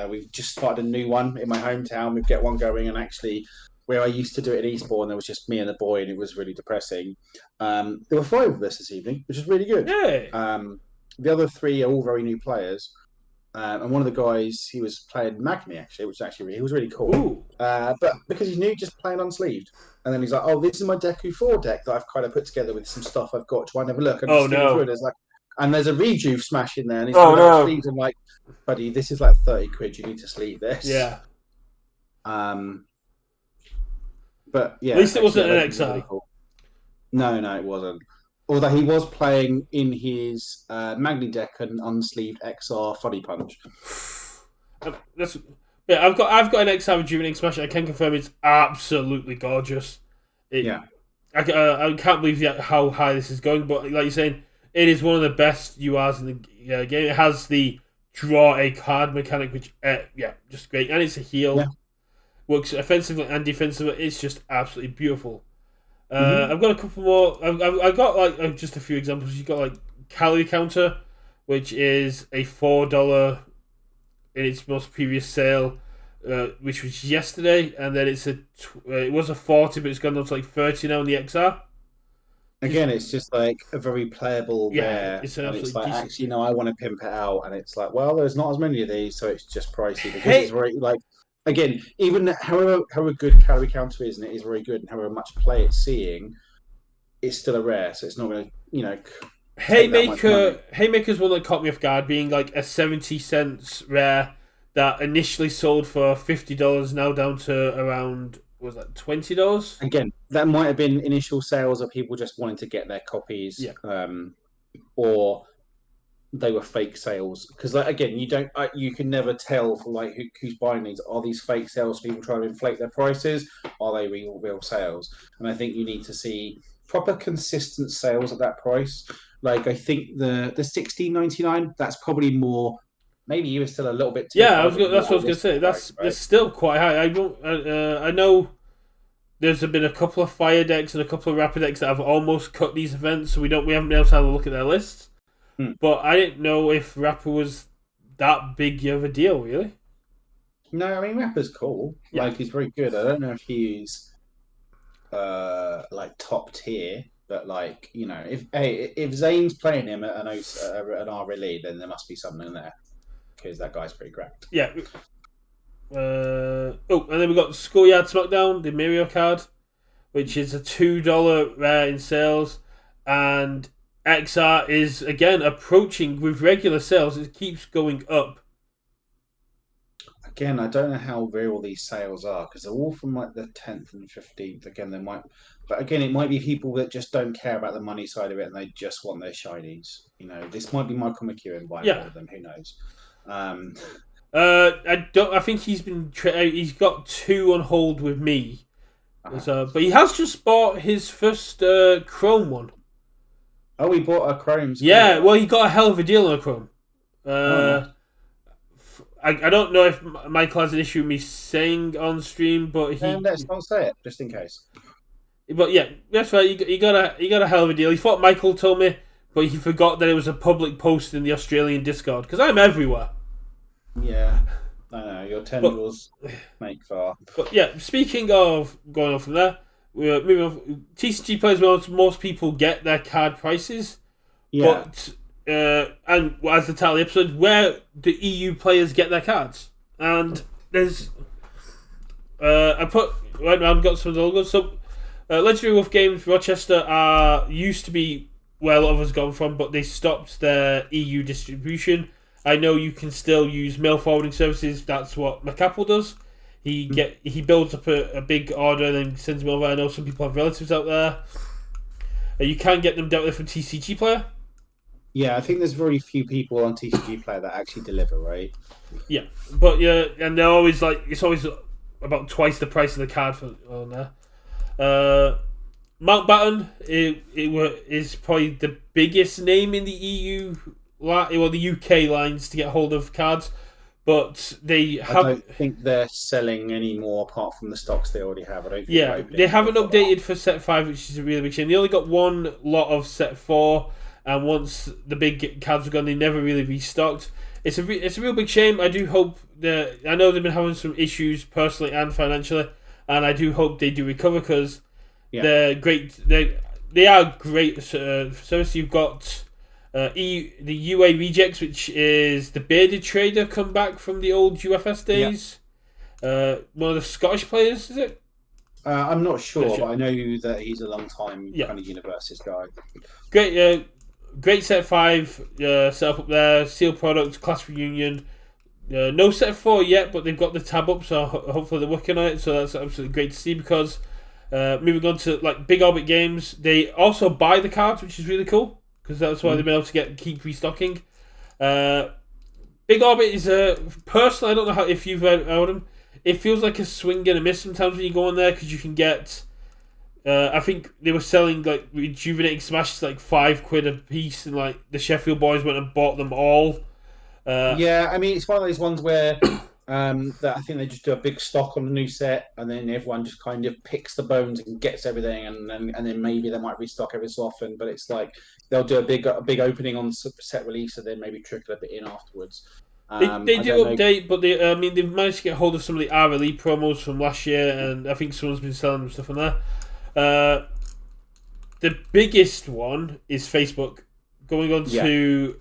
we've just started a new one in my hometown. We get one going, and actually, where I used to do it in Eastbourne, there was just me and the boy, and it was really depressing. There were 5 of us this evening, which is really good. Yeah. The other 3 are all very new players. And one of the guys, he was playing Magni actually, which actually he was really cool. Ooh. But because he's new, just playing unsleeved. And then he's like, "Oh, this is my Deku 4 deck that I've kind of put together with some stuff I've got. Try and have a look." I'm Oh just skimming through no. it. There's a Rejuve smash in there, and he's Oh talking about no. sleeves. I'm like, "Buddy, this is like 30 quid. You need to sleeve this." Yeah. Um, but At yeah, least it actually, wasn't that an Rejuve was really XR. cool. No, no, it wasn't. Although he was playing in his Magni deck an unsleeved XR Funny Punch. That's yeah. I've got an XR Rejuvenating Smash. I can confirm it's absolutely gorgeous. It Yeah. I can't believe yet how high this is going, but like you're saying, it is one of the best URs in the game. It has the draw a card mechanic, which yeah, just great, and it's a heal. Yeah. Works offensively and defensively. It's just absolutely beautiful. Mm-hmm. I've got a couple more. I've got like just a few examples. You've got like Calorie Counter, which is a $4 in its most previous sale, which was yesterday, and then it was a 40, but it's gone up to like 30 now in the XR. Again, it's just like a very playable Yeah, rare, it's an and it's absolutely like, decent. actually, no, I want to pimp it out, and it's like, well, there's not as many of these, so it's just pricey because it's Hey, very like, again, even however good Calorie Counter is, and it is very good, and however much play it's seeing, it's still a rare, so it's not going to take that much money. Haymaker's one that caught me off guard, being like a 70 cents rare that initially sold for $50, now down to around what was that $20? Again, that might have been initial sales of people just wanting to get their copies, Yeah, or they were fake sales because like, again you can never tell from like who's buying these. Are these fake sales people trying to inflate their prices? Are they real sales? And I think you need to see proper consistent sales at that price. Like I think the 16.99, that's probably more, maybe even still a little bit too yeah. high, but That's more what I a was gonna realistic say. price, That's right? still quite high. I don't. I know there's been a couple of fire decks and a couple of rapid decks that have almost cut these events, so we haven't been able to have a look at their lists. Hmm. But I didn't know if Rapper was that big of a deal, really. No, I mean Rapper's cool. Yeah. Like he's very good. I don't know if he's like top tier, but like if Zane's playing him at an R league, then there must be something there because that guy's pretty cracked. Yeah. And then we got Schoolyard Smackdown, the Mario card, which is a $2 rare in sales, and XR is again approaching with regular sales. It keeps going up. Again, I don't know how real these sales are because they're all from like the 10th and 15th. Again, but again, it might be people that just don't care about the money side of it and they just want their shinies. This might be Michael McEwen buying all of them. Who knows? I think he's been. He's got 2 on hold with me. So, but he has just bought his first Chrome one. Oh, he bought a Chrome. Yeah, well, he got a hell of a deal on a Chrome. I don't know if Michael has an issue with me saying on stream, but he. Let's not say it, just in case. But yeah, that's right. He got a hell of a deal. He thought Michael told me, but he forgot that it was a public post in the Australian Discord because I'm everywhere. Yeah, I know your tendrils make far. But yeah, speaking of going on from there, we're moving on. TCG players, most people get their card prices. Yeah. But and as the title of the episode, where the EU players get their cards, and there's I put right around got some of the logos. So Legendary Wolf Games Rochester used to be where a lot of us gone from, but they stopped their EU distribution. I know you can still use mail forwarding services. That's what Macapple does. He builds up a big order and then sends them over. I know some people have relatives out there. You can get them dealt with from TCG Player. Yeah, I think there's very few people on TCG Player that actually deliver, right? Yeah, but yeah, and they're always it's always about twice the price of the card on there. Mountbatten is probably the biggest name in the EU, the UK lines to get hold of cards, but I don't think they're selling any more apart from the stocks they already have. I don't think they haven't updated for set 5, which is a really big shame. They only got one lot of set 4, and once the big cards were gone, they never really restocked. It's a real big shame. I do hope I know they've been having some issues personally and financially, and I do hope they do recover because they're great. They are great service. You've got the UA Rejects, which is the bearded trader come back from the old UFS days. One of the Scottish players, is it? I'm not sure, but I know that he's a long time kind of UKVersus guy. Great set 5 set up there. Sealed product, class reunion. No set 4 yet, but they've got the tab up, so hopefully they're working on it. So that's absolutely great to see because moving on to like Big Orbit Games, they also buy the cards, which is really cool because that's why they've been able to keep restocking. Big Orbit is personally, I don't know if you've heard them. It feels like a swing and a miss sometimes when you go on there because you can get. I think they were selling like rejuvenating smashes like £5 a piece, and like the Sheffield boys went and bought them all. Yeah, I mean it's one of those ones where that I think they just do a big stock on the new set, and then everyone just kind of picks the bones and gets everything, and then maybe they might restock every so often. But it's like they'll do a big opening on set release, and then maybe trickle a bit in afterwards. They do update, but they've managed to get hold of some of the RLE promos from last year, and I think someone's been selling them stuff on there. The biggest one is Facebook going on to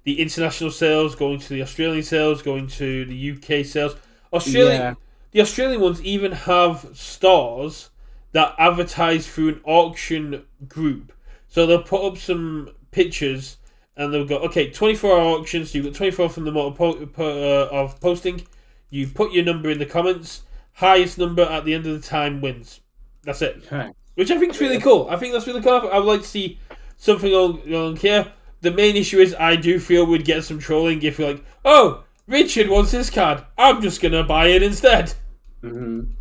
the international sales, going to the Australian sales, going to the UK sales. The Australian ones even have stores that advertise through an auction group. So they'll put up some pictures and they'll go, okay, 24-hour auctions. So you've got 24 from the of posting. You put your number in the comments. Highest number at the end of the time wins. That's it. Okay. Which I think is really cool. I think that's really cool. I would like to see something along here. The main issue is I do feel we'd get some trolling if you're like, oh, Richard wants this card. I'm just going to buy it instead. Mm-hmm.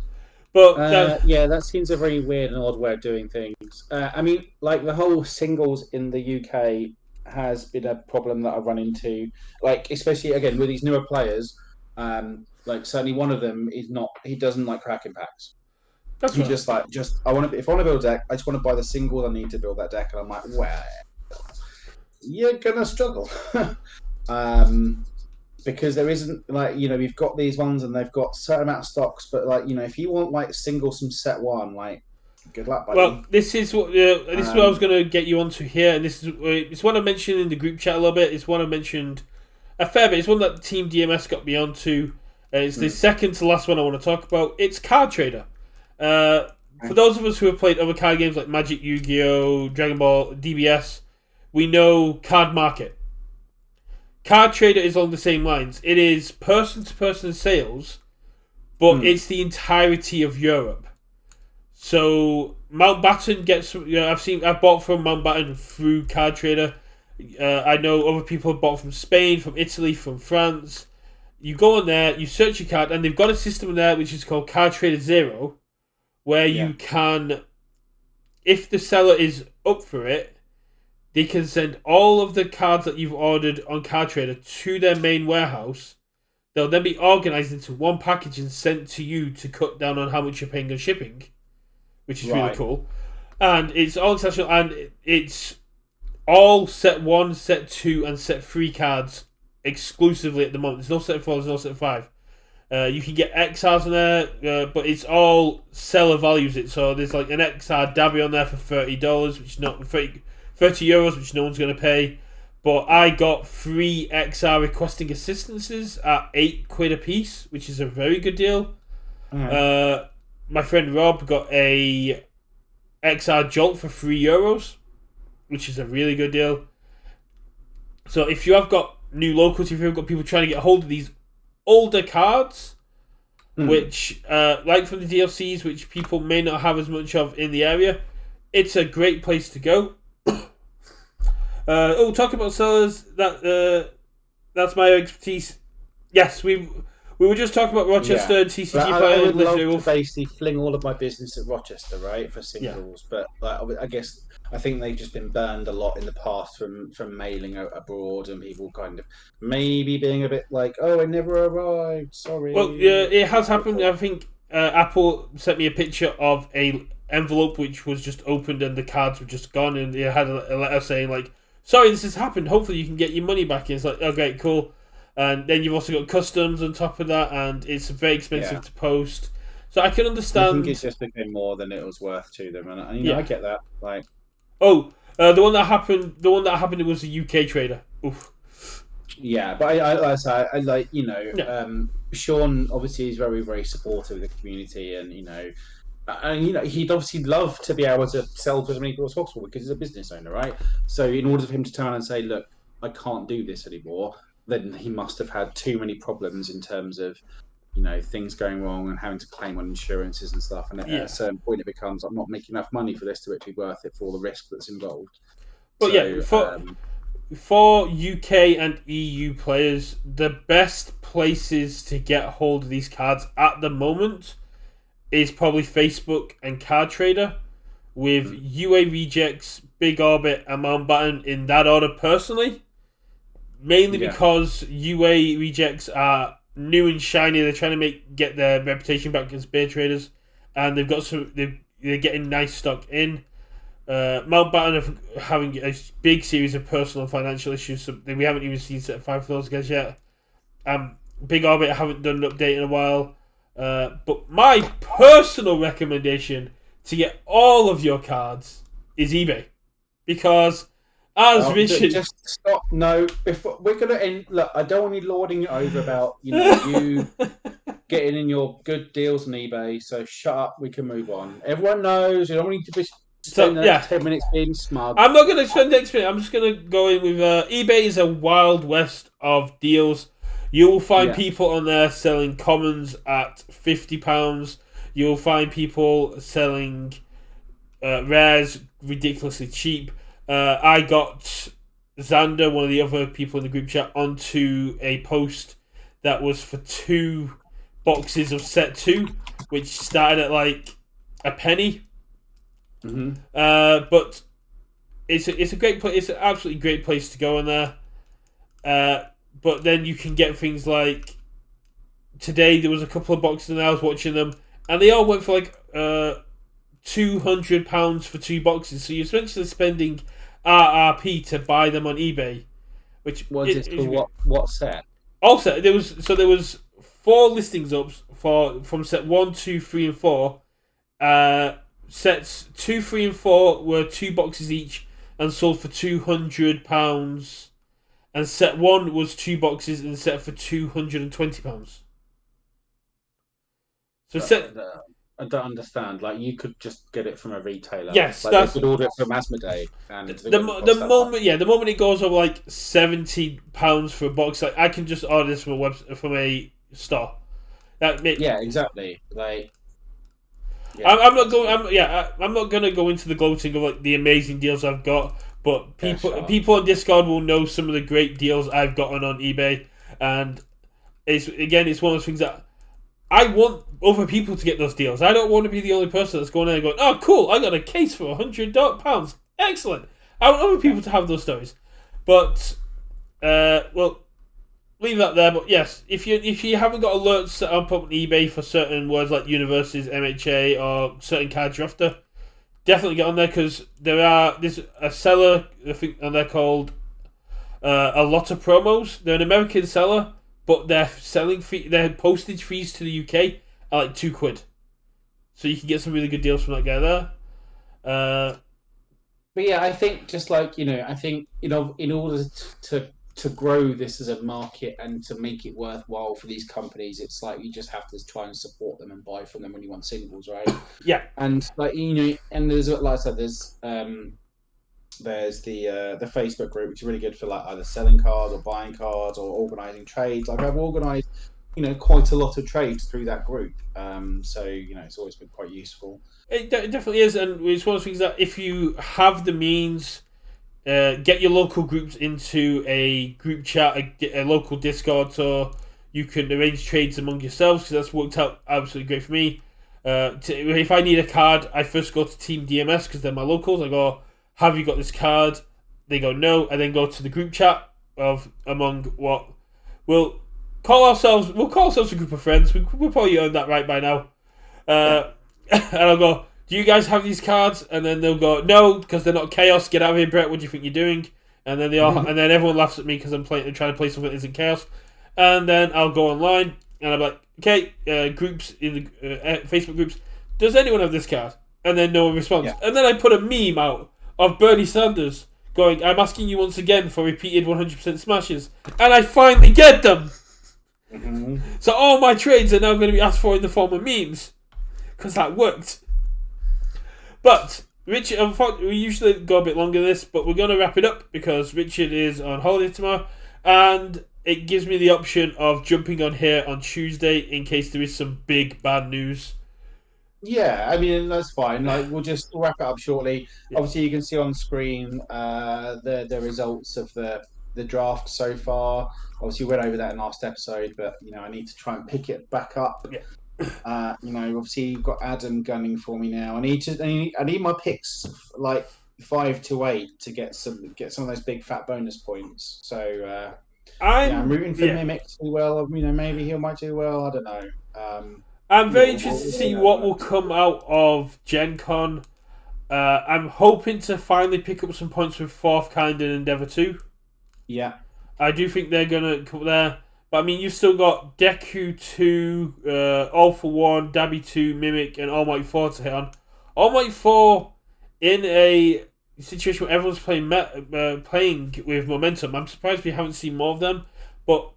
But that seems a very weird and odd way of doing things. I mean, like the whole singles in the UK has been a problem that I've run into. Like, especially, again, with these newer players, like certainly one of them is not, he doesn't like cracking packs. That's He right. just like I want to if I want to build a deck, I just want to buy the singles I need to build that deck, and I'm like, well, you're gonna struggle. um, because there isn't like we've got these ones and they've got a certain amount of stocks, but like if you want like singles from set one, like good luck, Well, buddy. this is what I was going to get you onto here, and this is it's one I mentioned in the group chat a little bit. It's one I mentioned a fair bit. It's one that Team DMS got me onto. It's the second to last one I want to talk about. It's Card Trader. For those of us who have played other card games like Magic, Yu-Gi-Oh, Dragon Ball, DBS, we know Card Market. Card Trader is along the same lines. It is person-to-person sales, but it's the entirety of Europe. So Mountbatten gets. I've bought from Mountbatten through Card Trader. I know other people have bought from Spain, from Italy, from France. You go on there, you search your card, and they've got a system there which is called Card Trader Zero, where you can, if the seller is up for it, they can send all of the cards that you've ordered on Card Trader to their main warehouse. They'll then be organised into one package and sent to you to cut down on how much you're paying on shipping, which is really cool. And it's all international, and it's all set 1, set 2, and set 3 cards exclusively at the moment. There's no set 4, there's no set 5. You can get XRs on there, but it's all seller values it. So there's like an XR Dabby on there for $30, which not 30 euros, which no one's going to pay. But I got 3 XR requesting assistances at £8 a piece, which is a very good deal. My friend Rob got a XR Jolt for €3, which is a really good deal. So if you have got new locals, if you've got people trying to get a hold of these older cards, which, like from the DLCs, which people may not have as much of in the area, it's a great place to go. Talk about sellers. That's my expertise. Yes, we were just talking about Rochester and TCG I would love to basically fling all of my business at Rochester, right, for singles. But I guess I think they've just been burned a lot in the past from mailing abroad and people kind of maybe being a bit like, oh, I never arrived. Sorry. Well, yeah, it has happened. I think Apple sent me a picture of a envelope which was just opened and the cards were just gone, and it had a letter saying like, sorry, this has happened. Hopefully you can get your money back. And it's like, okay, cool. And then you've also got customs on top of that, and it's very expensive to post. So I can understand. I think it just became more than it was worth to them, and I get that. Like, the one that happened. It was a UK trader. Oof. Yeah, but I like Sean obviously is very, very supportive of the community, and he'd obviously love to be able to sell to as many people as possible because he's a business owner, right? So in order for him to turn and say, look, I can't do this anymore, then he must have had too many problems in terms of things going wrong and having to claim on insurances and stuff. And at a certain point, it becomes, I'm not making enough money for this to be worth it for all the risk that's involved. But for UK and EU players, the best places to get hold of these cards at the moment is probably Facebook and Card Trader, with UA Rejects, Big Orbit, and Mountbatten in that order personally. Mainly because UA Rejects are new and shiny. They're trying to get their reputation back against beer traders, and they're getting nice stock in. Mountbatten are having a big series of personal and financial issues, so we haven't even seen set 5 for those guys yet. Big Orbit, I haven't done an update in a while. But my personal recommendation to get all of your cards is eBay. Because Richard... Just stop. No, if we're going to end... Look, I don't want you lording it over about you getting in your good deals on eBay, so shut up, we can move on. Everyone knows, you don't need to be... Spend the next 10 minutes being smug. I'm not going to spend the next minute. I'm just going to go in with eBay is a wild west of deals. You will find people on there selling commons at £50. You'll find people selling rares ridiculously cheap. I got Xander, one of the other people in the group chat, onto a post that was for 2 boxes of set 2, which started at like a penny. But it's a great place. It's an absolutely great place to go in there. But then you can get things like today there was a couple of boxes and I was watching them. and they all went for like £200 for 2 boxes. So you're essentially spending RRP to buy them on eBay, which Was it for what set? also there was 4 listings up from set 1, 2, 3, and 4. Sets 2, 3, and 4 were 2 boxes each and sold for £200. And set 1 was 2 boxes and set for £220. So set. I don't understand. Like, you could just get it from a retailer. Yes, like, they could order it from Asmodee, and the moment it goes over like £70 for a box, like I can just order this from a store. Yeah, exactly. Like, yeah, I'm not going. I'm not going to go into the gloating of like the amazing deals I've got. But people on Discord will know some of the great deals I've gotten on eBay, and it's one of those things that I want other people to get those deals. I don't want to be the only person that's going there and going, "Oh, cool! I got a case for £100. Excellent!" I want other people to have those stories. But, well, leave that there. But yes, if you haven't got alerts set up on eBay for certain words like UKVersus, MHA, or certain cards you're after, definitely get on there, because there's a seller, I think, and they're called a lot of promos. They're an American seller, but their postage fees to the UK are like £2. So you can get some really good deals from that guy there. But yeah, I think just like, in order to grow this as a market and to make it worthwhile for these companies, it's like you just have to try and support them and buy from them when you want singles, right? Yeah. And like, and there's, like I said, there's the Facebook group, which is really good for like either selling cards or buying cards or organising trades. Like, I've organised, quite a lot of trades through that group. So it's always been quite useful. It definitely is, and it's one of those things that if you have the means, get your local groups into a group chat, a local Discord, so you can arrange trades among yourselves, because that's worked out absolutely great for me. If I need a card, I first go to Team DMS because they're my locals. I go, "Have you got this card?" They go, "No." I then go to the group chat among what we'll call ourselves a group of friends. We'll probably earned that right by now. And I'll go, "Do you guys have these cards?" And then they'll go, "No, because they're not Chaos. Get out of here, Brett. What do you think you're doing?" And then and then everyone laughs at me because I'm trying to play something that isn't Chaos. And then I'll go online and I'm like, "Okay, groups in the Facebook groups. Does anyone have this card?" And then no one responds. Yeah. And then I put a meme out of Bernie Sanders going, "I'm asking you once again for repeated 100% smashes," and I finally get them. Mm-hmm. So all my trades are now going to be asked for in the form of memes, because that worked. But Richard, we usually go a bit longer than this, but we're going to wrap it up because Richard is on holiday tomorrow, and it gives me the option of jumping on here on Tuesday in case there is some big bad news. Yeah, I mean, that's fine. Like, we'll wrap it up shortly. Yeah. Obviously, you can see on screen the results of the draft so far. Obviously, we went over that in last episode, but I need to try and pick it back up. Yeah. Obviously you've got Adam gunning for me now. I need my picks like 5 to 8 to get some of those big fat bonus points. So I'm rooting for Mimic to do well. Maybe he might do well. I don't know. I'm very interested to see what will come out of Gen Con. I'm hoping to finally pick up some points with Fourth Kind and Endeavour 2. Yeah. I do think they're going to come there. But I mean, you've still got Deku 2, All for 1, Dabby 2, Mimic, and All Might 4 to hit on. All Might 4 in a situation where everyone's playing with momentum. I'm surprised we haven't seen more of them. But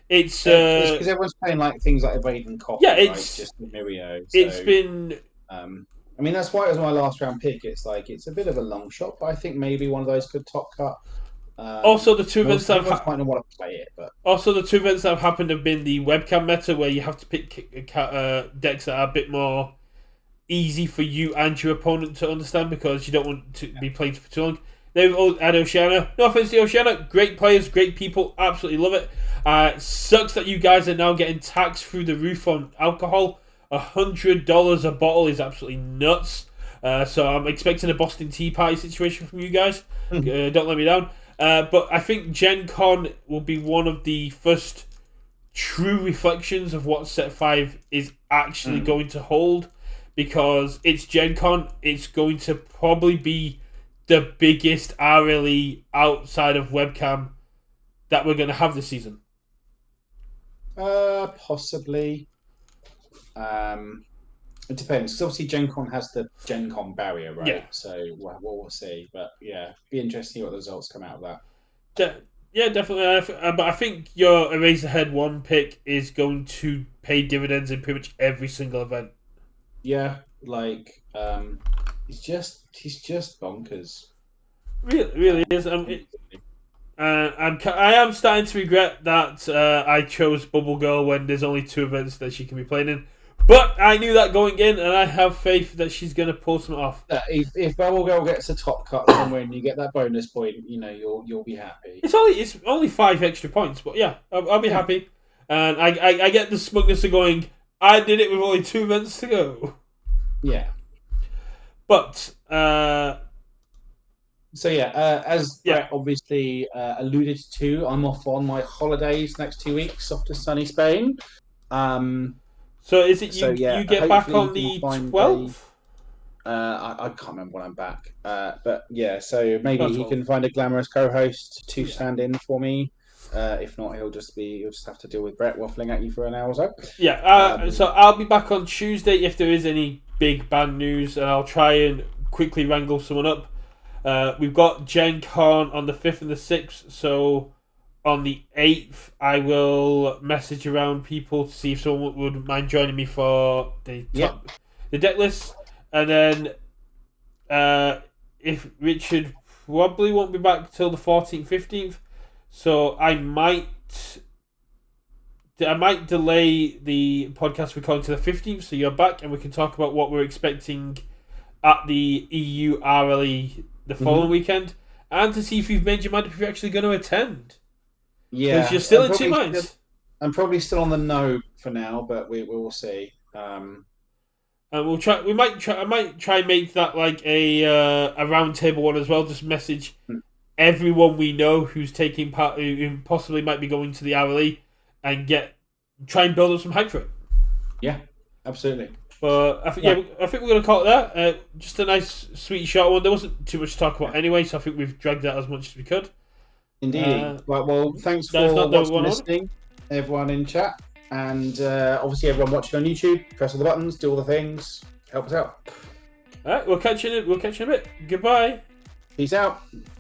it's because everyone's playing like things like Evade and Copy. Yeah, it's just Mirio. So, it's been. I mean, that's why it was my last round pick. It's like it's a bit of a long shot, but I think maybe one of those could top cut. Also, the two events that might not want to play it, but also the two events that have happened have been the webcam meta, where you have to pick decks that are a bit more easy for you and your opponent to understand, because you don't want to be playing for too long. They've had Oceania. No offense to Oceania, great players, great people, absolutely love it. It sucks that you guys are now getting taxed through the roof on alcohol. $100 a bottle is absolutely nuts. So I'm expecting a Boston Tea Party situation from you guys. Don't let me down. But I think Gen Con will be one of the first true reflections of what Set 5 is actually going to hold, because it's Gen Con. It's going to probably be the biggest RLE outside of webcam that we're going to have this season. Possibly. It depends, because obviously Gen Con has the Gen Con barrier, right? Yeah. So we'll see. But yeah, be interesting to see what the results come out of that. Yeah, definitely. But I think your Eraserhead 1 pick is going to pay dividends in pretty much every single event. Yeah, like he's just bonkers. Really is. I am starting to regret that I chose Bubble Girl when there's only 2 events that she can be playing in. But I knew that going in, and I have faith that she's going to pull something off. If Bubble Girl gets a top cut somewhere and you get that bonus point, you'll be happy. It's only 5 extra points, but yeah, I'll be happy. And I get the smugness of going, I did it with only 2 events to go. Yeah. But so yeah, as Brett obviously alluded to, I'm off on my holidays next 2 weeks off to sunny Spain. So is it you get back on the 12th? I can't remember when I'm back. But yeah, so maybe he can find a glamorous co-host to stand in for me. If not, he'll just have to deal with Brett waffling at you for an hour or so. Yeah. So I'll be back on Tuesday if there is any big band news, and I'll try and quickly wrangle someone up. We've got Gen Con on the 5th and the 6th, so on the 8th I will message around people to see if someone would mind joining me for the deck list. And then if Richard probably won't be back till the 14th, 15th, so I might delay the podcast recording to the 15th, so you're back and we can talk about what we're expecting at the EU RLE the following weekend, and to see if you've made your mind if you're actually going to attend. Yeah, because you're still in 2 minds. I'm probably still on the no for now, but we will see. And we'll try. I might try and make that like a round table one as well. Just message everyone we know who's taking part, who possibly might be going to the RLE, and try and build up some hype for it. Yeah, absolutely. But I think we're going to call it that. Just a nice, sweet, short one. There wasn't too much to talk about anyway, so I think we've dragged that as much as we could. Indeed. Right, well, thanks for listening, everyone in chat, and obviously everyone watching on YouTube. Press all the buttons, do all the things, help us out. All right, we'll catch you in a bit. Goodbye. Peace out.